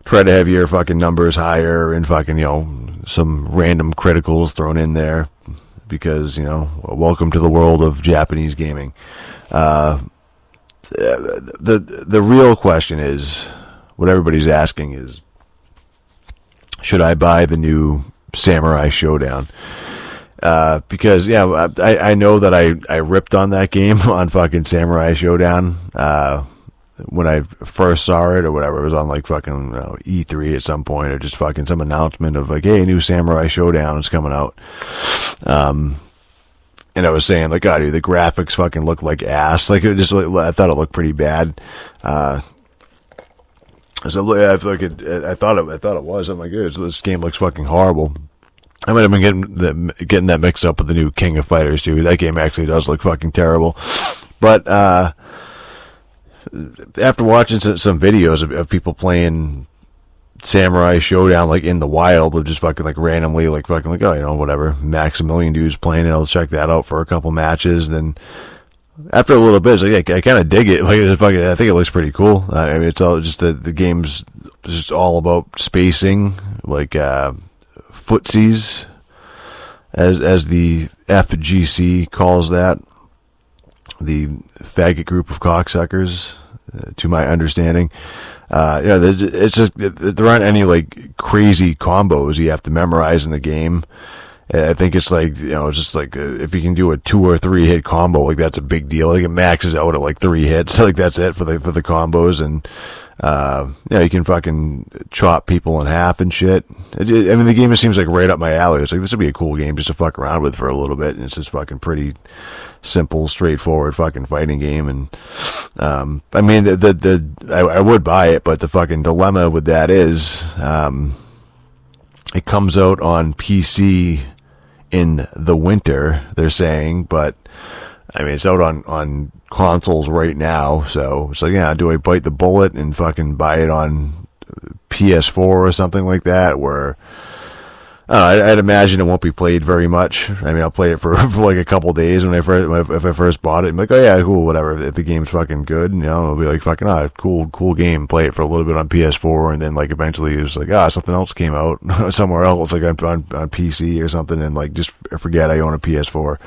try to have your fucking numbers higher and fucking, some random criticals thrown in there because, welcome to the world of Japanese gaming. The real question is, what everybody's asking is, should I buy the new Samurai Showdown? Because, I know that I ripped on that game on fucking Samurai Showdown, when I first saw it or whatever. It was on like fucking E3 at some point, or just fucking some announcement of like, hey, new Samurai Showdown is coming out. And I was saying like, dude, the graphics fucking look like ass. Like, I thought it looked pretty bad. So I feel like I thought it was. I'm like, this game looks fucking horrible. I might have been getting that mixed up with the new King of Fighters too. That game actually does look fucking terrible. But after watching some videos of people playing Samurai Showdown like in the wild, of just fucking like randomly like fucking like, oh, you know, whatever, Maximilian dudes playing it, I'll check that out for a couple matches. Then after a little bit, it's like, I kind of dig it. Like, it's fucking, I think it looks pretty cool. I mean, it's all just the game's just all about spacing, like footsies, as the FGC calls that, the faggot group of cocksuckers, to my understanding. It's just, there aren't any like crazy combos you have to memorize in the game. I think it's like, you know, it's just like if you can do a 2 or 3 hit combo, like that's a big deal. Like it maxes out at like 3 hits, like that's it for the combos, and you can fucking chop people in half and shit. I mean, the game just seems like right up my alley. It's like, this would be a cool game just to fuck around with for a little bit, and it's just fucking pretty simple, straightforward fucking fighting game. And I mean, I would buy it, but the fucking dilemma with that is it comes out on PC in the winter, they're saying, but I mean, it's out on consoles right now, so it's like, yeah, do I bite the bullet and fucking buy it on PS4 or something like that, where I'd imagine it won't be played very much. I mean, I'll play it for like a couple days if I first bought it. I'm like, oh yeah, cool, whatever. If the game's fucking good, you know, I'll be like, fucking, cool game. Play it for a little bit on PS4, and then like eventually it's like, something else came out somewhere else, like on PC or something, and like just forget I own a PS4,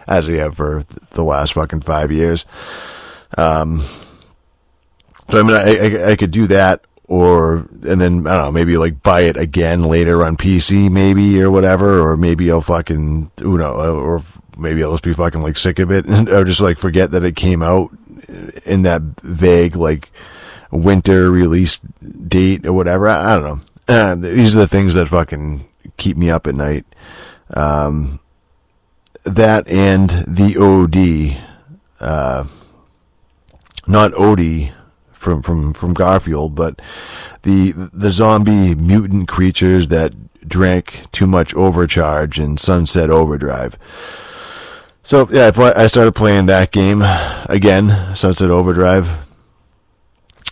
as we have for the last fucking 5 years. So I mean, I could do that. And then, I don't know, maybe like buy it again later on PC, maybe, or whatever, or maybe I'll fucking, or maybe I'll just be fucking like sick of it, or just like forget that it came out in that vague like winter release date or whatever. I don't know. These are the things that fucking keep me up at night. That and the OD, not Odie from Garfield, but the zombie mutant creatures that drank too much overcharge in Sunset Overdrive. So yeah, I started playing that game again, Sunset Overdrive.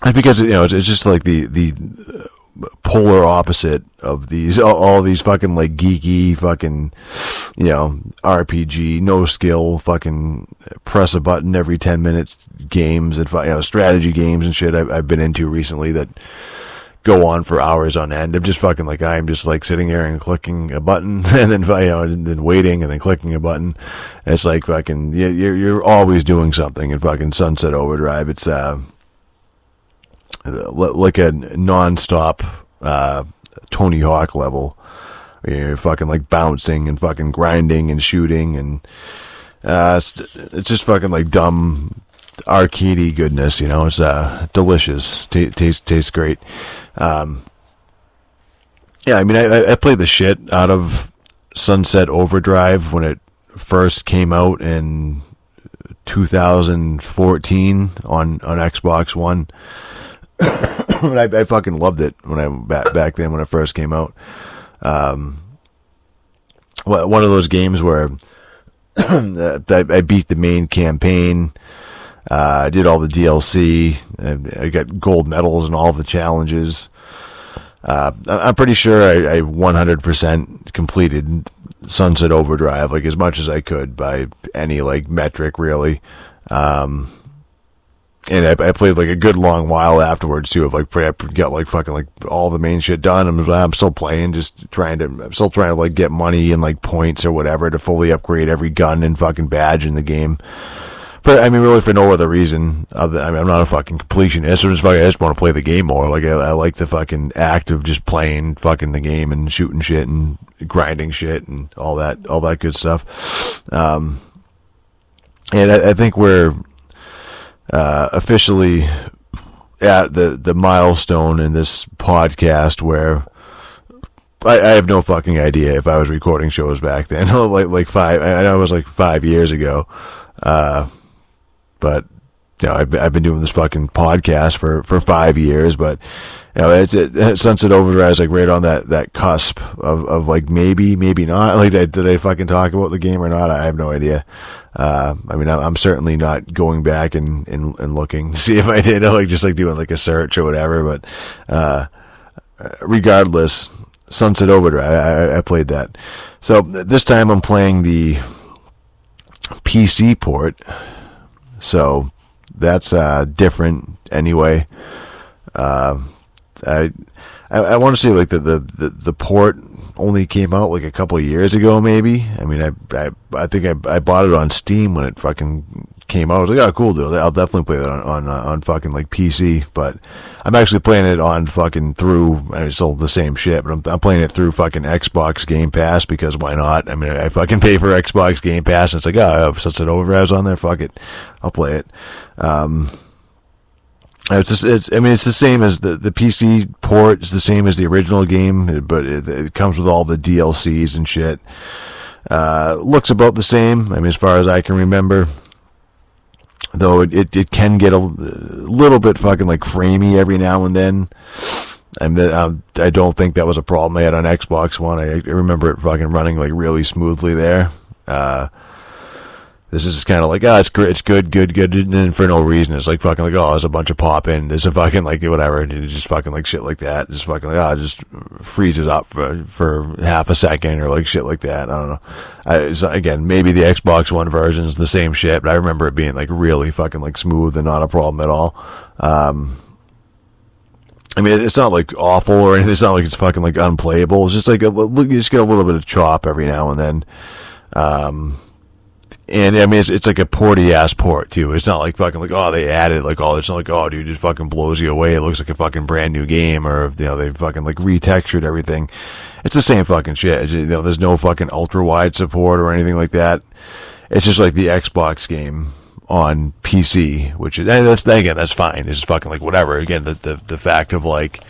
And because, you know, it's just like the polar opposite of these, all these fucking like geeky fucking, you know, RPG, no skill, fucking press a button every 10 minutes games, and, you know, strategy games and shit I've been into recently that go on for hours on end. I'm just fucking like, I'm just like sitting here and clicking a button and then, you know, and then waiting and then clicking a button. And it's like fucking, you're always doing something in fucking Sunset Overdrive. It's like a non-stop Tony Hawk level. You're fucking like bouncing and fucking grinding and shooting, and it's just fucking like dumb arcadey goodness, you know. It's delicious. Tastes great. Yeah, I mean, I played the shit out of Sunset Overdrive when it first came out in 2014 on Xbox One. I fucking loved it when I back then when it first came out. One of those games where I beat the main campaign. I did all the DLC. I got gold medals in all the challenges. I'm pretty sure I 100% completed Sunset Overdrive, like as much as I could by any like metric, really. And I played like a good long while afterwards too. Of like, I got like fucking like all the main shit done. I'm still playing, I'm still trying to like get money and like points or whatever to fully upgrade every gun and fucking badge in the game. Really for no other reason. I'm not a fucking completionist. I just want to play the game more. Like I like the fucking act of just playing fucking the game and shooting shit and grinding shit and all that good stuff. And I think we're officially at the milestone in this podcast where I have no fucking idea if I was recording shows back then. I know it was like 5 years ago. But I've been doing this fucking podcast for 5 years, but Sunset Overdrive is like right on that cusp of like maybe not. Like, did I fucking talk about the game or not? I have no idea. I mean, I'm certainly not going back and looking to see if I did, like just like doing like a search or whatever. But regardless, Sunset Overdrive, I played that. So this time I'm playing the PC port. So that's different anyway. I want to say like the port only came out like a couple of years ago, maybe. I mean, I think I bought it on Steam when it fucking came out. I was like, oh, cool, dude. I'll definitely play that on fucking like PC. But I'm actually playing it on fucking through. I mean, it's still the same shit, but I'm playing it through fucking Xbox Game Pass because why not? I mean, I fucking pay for Xbox Game Pass, and it's like, oh, Sunset Overdrive's on there. Fuck it, I'll play it. It's the same as the PC port. It's the same as the original game, but it comes with all the DLCs and shit. Looks about the same. I mean, as far as I can remember, though it can get a little bit fucking like framey every now and then. I don't think that was a problem I had on Xbox One. I remember it fucking running like really smoothly there. This is just kind of like, it's good, and then for no reason, it's like fucking like, there's a bunch of pop-in, there's a fucking like, whatever, and it's just fucking like shit like that, just fucking like, it just freezes up for half a second, or like shit like that, I don't know. So again, maybe the Xbox One version is the same shit, but I remember it being like really fucking like smooth and not a problem at all. I mean, it's not like awful or anything, it's not like it's fucking like unplayable, it's just like, you just get a little bit of chop every now and then. And I mean, it's like a porty ass port too. It's not like fucking like, they added like all. It's not like, dude, it fucking blows you away. It looks like a fucking brand new game, or they fucking like retextured everything. It's the same fucking shit. There's no fucking ultra wide support or anything like that. It's just like the Xbox game on PC, which is, and that's fine. It's fucking like whatever. Again, the fact of like,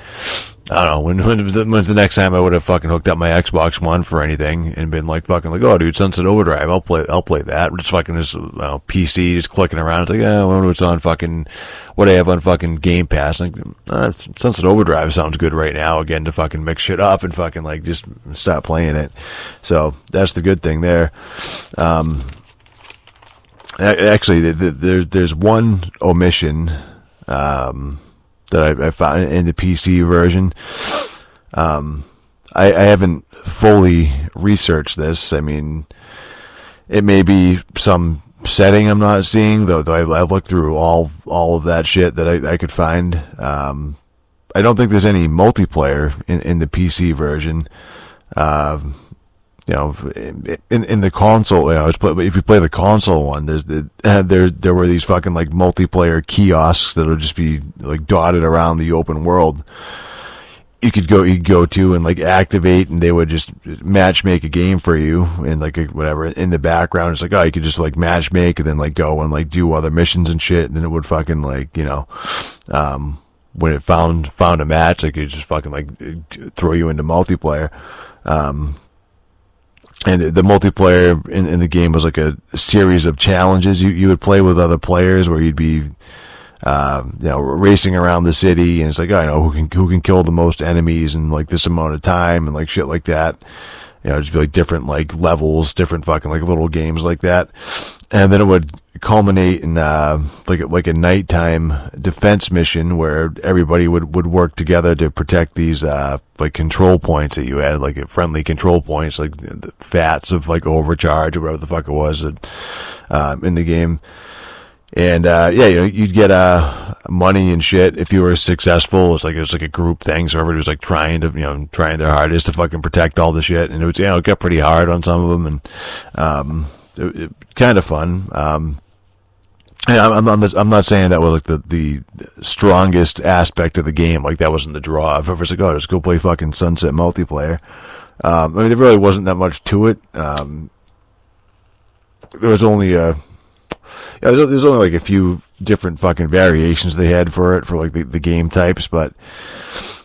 I don't know, when's the next time I would have fucking hooked up my Xbox One for anything and been like fucking like, dude, Sunset Overdrive, I'll play that. Just fucking just, PC, just clicking around. It's like, I wonder what's on fucking, what I have on fucking Game Pass. Like, Sunset Overdrive sounds good right now, again, to fucking mix shit up and fucking like just stop playing it. So that's the good thing there. Actually, there's one omission, that I found in the PC version. I haven't fully researched this. I mean, it may be some setting I'm not seeing, though I looked through all of that shit that I could find. I don't think there's any multiplayer in the PC version. In the console, if you play the console one, there were these fucking like multiplayer kiosks that'll just be like dotted around the open world. You could go to and like activate, and they would just match make a game for you, and like whatever in the background. It's like, you could just like match make and then like go and like do other missions and shit. And then it would fucking like, when it found a match, like it just fucking like throw you into multiplayer. And the multiplayer in the game was like a series of challenges you would play with other players, where you'd be, racing around the city, and it's like, who can kill the most enemies in like this amount of time, and like shit like that. Just be like different like levels, different fucking like little games like that. And then it would culminate in like a nighttime defense mission where everybody would work together to protect these like control points that you had, like friendly control points, like the fats of like overcharge or whatever the fuck it was in the game. And you'd get money and shit if you were successful. It was like a group thing, so everybody was like trying their hardest to fucking protect all the shit. And it was, it got pretty hard on some of them, and it kind of fun. I'm not saying that was like the strongest aspect of the game. Like that wasn't the draw. If everyone's like, just go play fucking Sunset multiplayer. I mean, there really wasn't that much to it. There was only Yeah, there's only like a few different fucking variations they had for it, for like the game types, but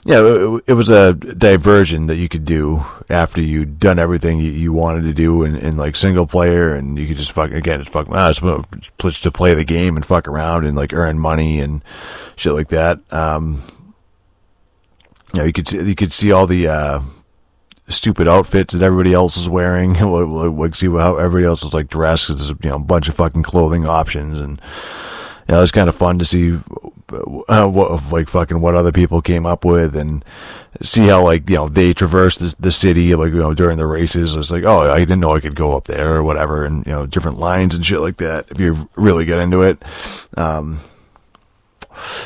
yeah, it was a diversion that you could do after you'd done everything you wanted to do in like single player, and you could just it's to play the game and fuck around and like earn money and shit like that. You could see all the stupid outfits that everybody else was wearing, like see how everybody else was like dressed, because there's a bunch of fucking clothing options, and it was kind of fun to see what other people came up with, and see how they traversed the city during the races. It's like, oh, I didn't know I could go up there or whatever, and different lines and shit like that if you really get into it.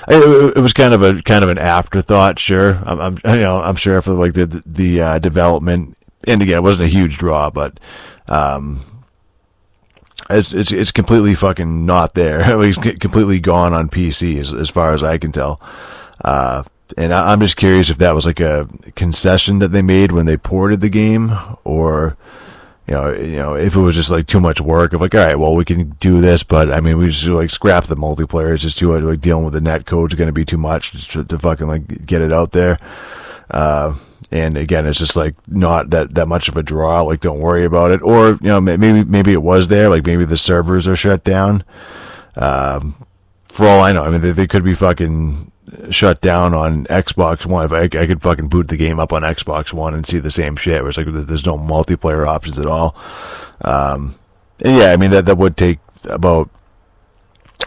It was kind of an afterthought, sure. I'm sure for like the development, and again, it wasn't a huge draw, but it's completely fucking not there. It's completely gone on PC as far as I can tell. And I'm just curious if that was like a concession that they made when they ported the game, or if it was just like too much work of like, all right, well, we can do this, but I mean, we just like scrap the multiplayer. It's just too like dealing with the net code is going to be too much to fucking like get it out there. And again, it's just like not that much of a draw. Like, don't worry about it. Or maybe it was there. Like maybe the servers are shut down. For all I know, I mean, they could be fucking shut down on Xbox One. If I could fucking boot the game up on Xbox One and see the same shit, where it's like there's no multiplayer options at all. And yeah, I mean that would take about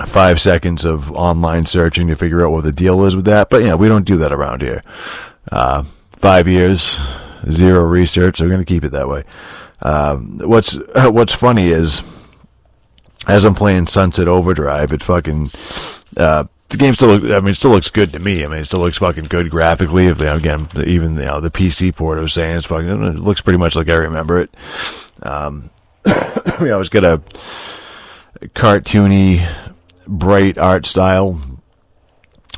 5 seconds of online searching to figure out what the deal is with that. But yeah, we don't do that around here. 5 years, zero research. So we're gonna keep it that way. What's funny is, as I'm playing Sunset Overdrive, it fucking the game still looks good to me. I mean, it still looks fucking good graphically. If again, even the PC port I was saying, it looks pretty much like I remember it. It's got a cartoony, bright art style,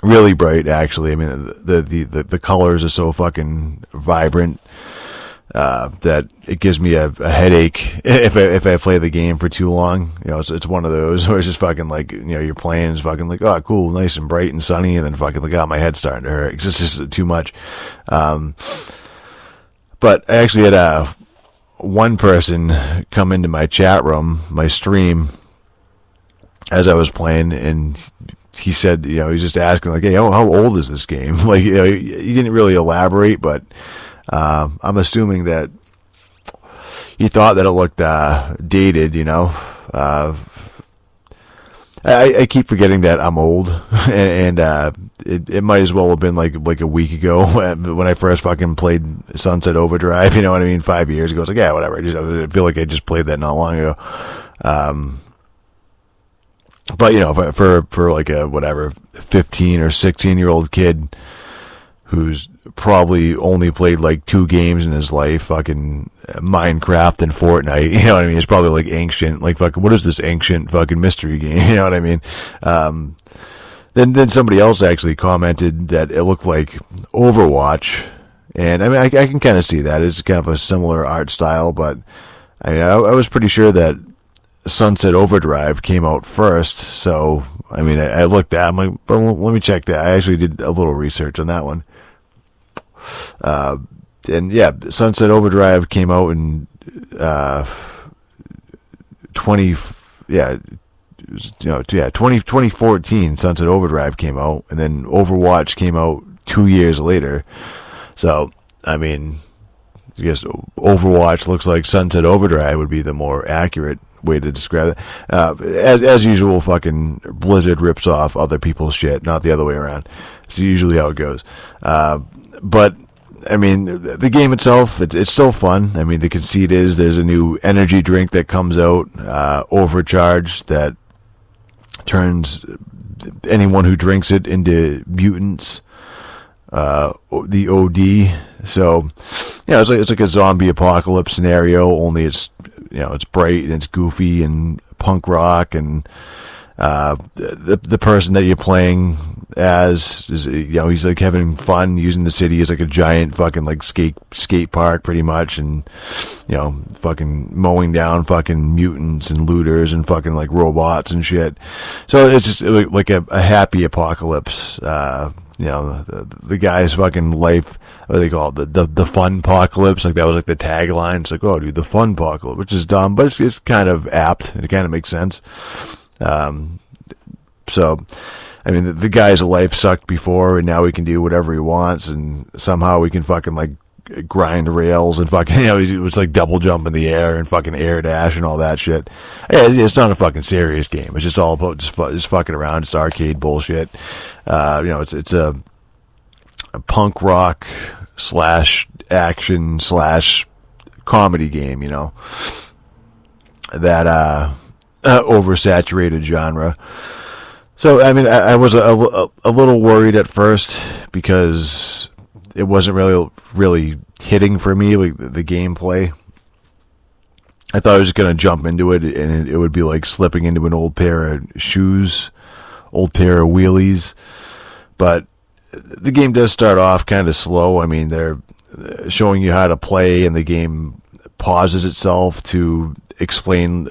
really bright actually. I mean, the colors are so fucking vibrant that it gives me a headache if I play the game for too long. It's one of those where it's just fucking like, you're playing, it's fucking like, oh, cool, nice and bright and sunny, and then fucking like, my head's starting to hurt. It's just too much. But I actually had one person come into my chat room, my stream, as I was playing, and he said, he's just asking like, hey, how old is this game? Like, he didn't really elaborate, but I'm assuming that he thought that it looked dated, I keep forgetting that I'm old, and it might as well have been like a week ago when I first fucking played Sunset Overdrive. You know what I mean? 5 years ago. It's like, yeah, whatever. I feel like I just played that not long ago. But for like a whatever 15 or 16-year-old kid who's probably only played like 2 games in his life, fucking Minecraft and Fortnite, you know what I mean? It's probably like ancient, like fucking, what is this ancient fucking mystery game? You know what I mean? Then somebody else actually commented that it looked like Overwatch, and I mean, I can kind of see that. It's kind of a similar art style, but I mean, I was pretty sure that Sunset Overdrive came out first, so I mean, I looked at it, I'm like, well, let me check that. I actually did a little research on that one. And yeah, Sunset Overdrive came out in 2014. Sunset Overdrive came out, and then Overwatch came out 2 years later. So I mean, I guess Overwatch looks like Sunset Overdrive would be the more accurate way to describe it. As usual, fucking Blizzard rips off other people's shit, not the other way around. It's usually how it goes. But I mean, the game itself, it's still fun. I mean, the conceit is there's a new energy drink that comes out, Overcharge, that turns anyone who drinks it into mutants. The OD. So, it's like a zombie apocalypse scenario, only it's bright and it's goofy and punk rock, and the person that you're playing as is, he's like having fun using the city as like a giant fucking like skate park pretty much, and fucking mowing down fucking mutants and looters and fucking like robots and shit. So it's just like a happy apocalypse. The guy's fucking life, what do they call it? The fun apocalypse. Like that was like the tagline. It's like, oh dude, the fun apocalypse, which is dumb, but it's kind of apt. It kind of makes sense. So, I mean, the guy's life sucked before, and now he can do whatever he wants, and somehow we can fucking like grind rails and fucking, it was like double jump in the air and fucking air dash and all that shit. Yeah, it's not a fucking serious game. It's just all about just fucking around. It's arcade bullshit. It's a punk rock / action / comedy game, that oversaturated genre. So, I mean, I was a little worried at first because it wasn't really hitting for me, like the gameplay. I thought I was just going to jump into it and it would be like slipping into an old pair of shoes, old pair of wheelies. But the game does start off kind of slow. I mean, they're showing you how to play, and the game pauses itself to explain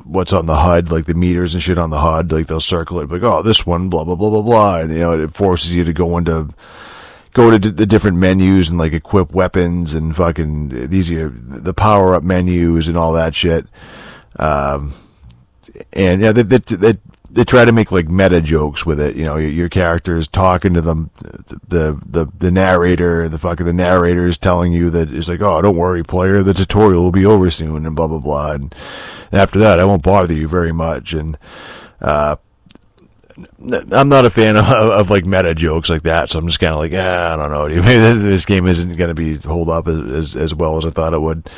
what's on the HUD, like the meters and shit on the HUD. Like they'll circle it, like, oh, this one, blah blah blah blah blah, and it forces you to go to the different menus and like equip weapons and fucking the power up menus and all that shit. And they try to make like meta jokes with it. Your character is talking to them, the narrator, the narrator is telling you that it's like, oh, don't worry, player, the tutorial will be over soon and blah blah blah. And after that, I won't bother you very much. And I'm not a fan of like meta jokes like that, so I'm just kind of like, I don't know. Maybe this game isn't going to hold up as well as I thought it would.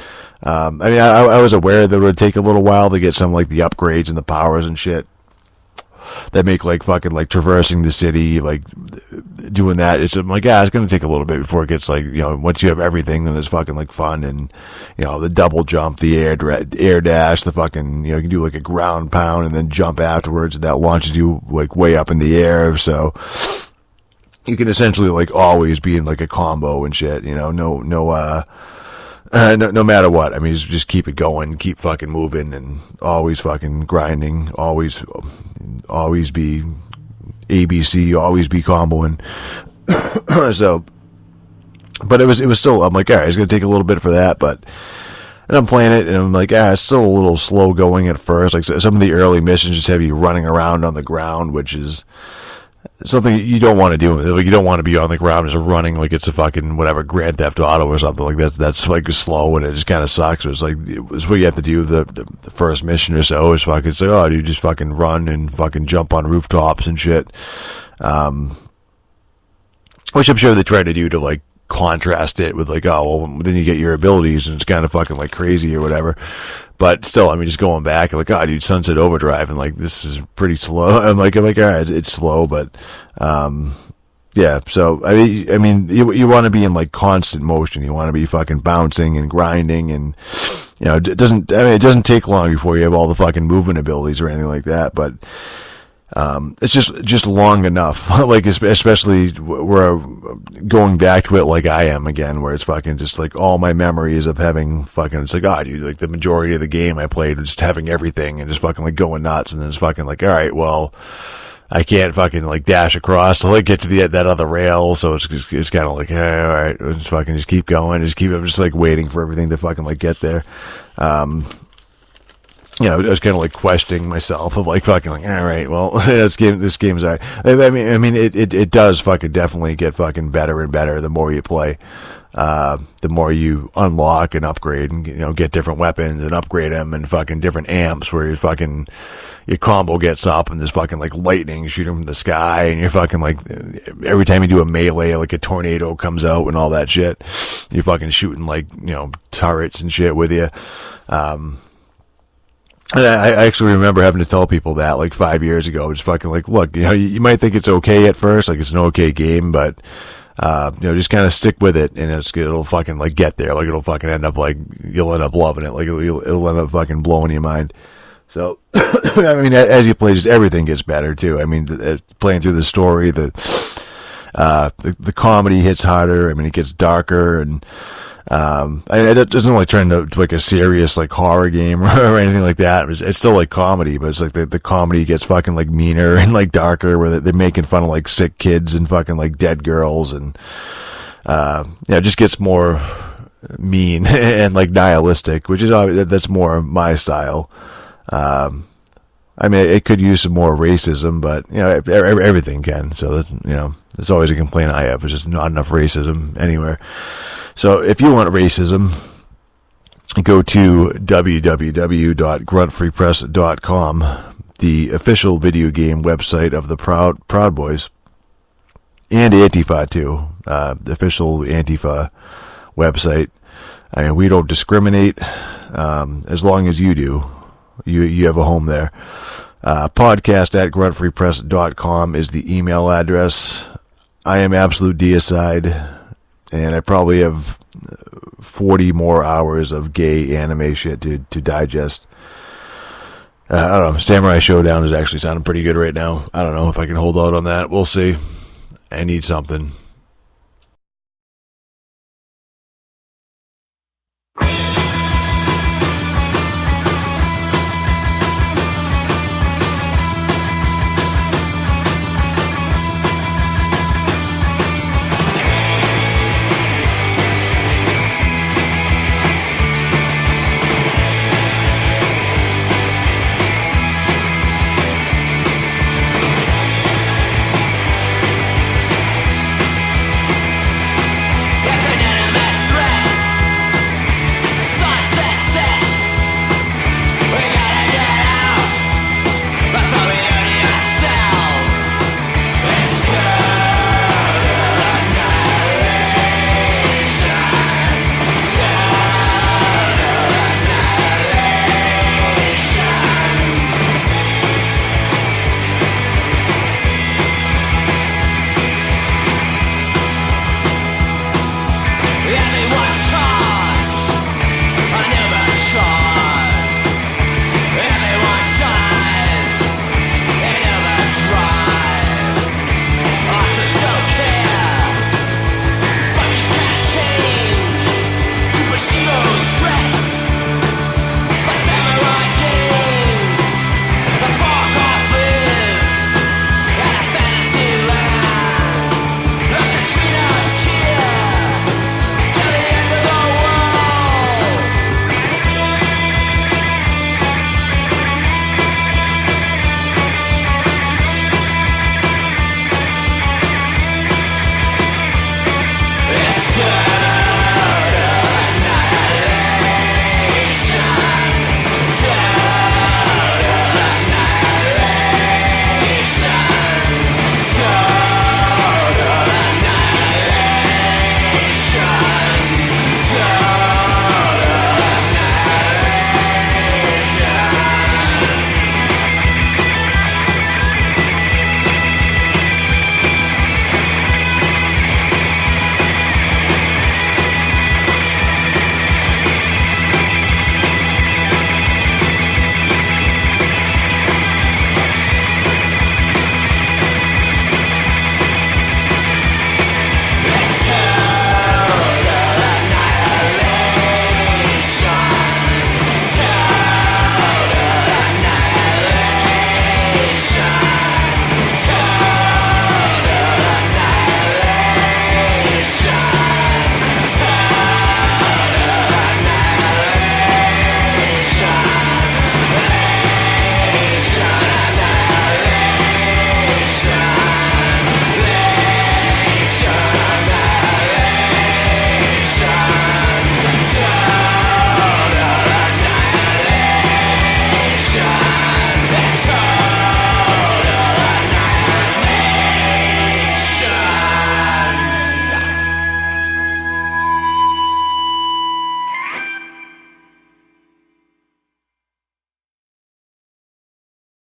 I mean, I was aware that it would take a little while to get some like the upgrades and the powers and shit that make like fucking like traversing the city, like doing that. It's like, it's going to take a little bit before it gets like, once you have everything, then it's fucking like fun. And, the double jump, the air dash, the fucking, you can do like a ground pound and then jump afterwards, and that launches you like way up in the air. So you can essentially like always be in like a combo and shit, no matter what. I mean, just keep it going, keep fucking moving, and always fucking grinding, always be ABC, always be comboing. So, but it was still, I'm like, all right, it's going to take a little bit for that, and I'm playing it, and I'm like, it's still a little slow going at first. Like some of the early missions just have you running around on the ground, which is something you don't want to do. Like, you don't want to be on the ground just running like it's a fucking whatever Grand Theft Auto or something like that. That's like slow, and it just kind of sucks. It's like, it's what you have to do the first mission or so is fucking say, oh, dude, just fucking run and fucking jump on rooftops and shit. Which I'm sure they try to do to like contrast it with like, oh, well, then you get your abilities and it's kind of fucking like crazy or whatever. But still, I mean, just going back, like, oh, dude, Sunset Overdrive, and like, this is pretty slow. I'm like, all right, it's slow, but, yeah. So, I mean, you want to be in like constant motion. You want to be fucking bouncing and grinding, and, it doesn't take long before you have all the fucking movement abilities or anything like that, but, it's just long enough, like, especially where going back to it like I am again, where it's fucking just like all my memories of having fucking, it's like, dude, like the majority of the game I played was just having everything and just fucking like going nuts, and then it's fucking like, all right, well, I can't fucking like dash across to like get to that other rail, so it's kind of like, hey, all right, just fucking just keep going, I'm just like waiting for everything to fucking like get there. I was kind of like questioning myself of like fucking like, all right, well, this game's all right. I mean, it does fucking definitely get fucking better and better the more you play. The more you unlock and upgrade and, get different weapons and upgrade them, and fucking different amps where your combo gets up and there's fucking like lightning shooting from the sky, and you're fucking like, every time you do a melee, like a tornado comes out and all that shit. You're fucking shooting like, turrets and shit with you. And I actually remember having to tell people that like 5 years ago, just fucking like, look, you might think it's okay at first, like it's an okay game, but, just kind of stick with it, and it'll fucking like get there. Like it'll fucking end up like, you'll end up loving it. Like it'll end up fucking blowing your mind. So, I mean, as you play, just everything gets better too. I mean, playing through the story, the comedy hits harder. I mean, it gets darker, and it doesn't like turn into like a serious like horror game or anything like that. It's still like comedy, but it's like the comedy gets fucking like meaner and like darker, where they're making fun of like sick kids and fucking like dead girls, and it just gets more mean and like nihilistic, which is that's more my style. I mean, it could use some more racism, but everything can. So that, that's always a complaint I have. It's just not enough racism anywhere. So if you want racism, go to www.gruntfreepress.com, the official video game website of the Proud Boys, and Antifa too, the official Antifa website. I mean, we don't discriminate, as long as you do. You have a home there. Podcast at gruntfreepress.com is the email address. I am absolute deicide, and I probably have 40 more hours of gay anime shit to digest. I don't know. Samurai Showdown is actually sounding pretty good right now. I don't know if I can hold out on that. We'll see. I need something.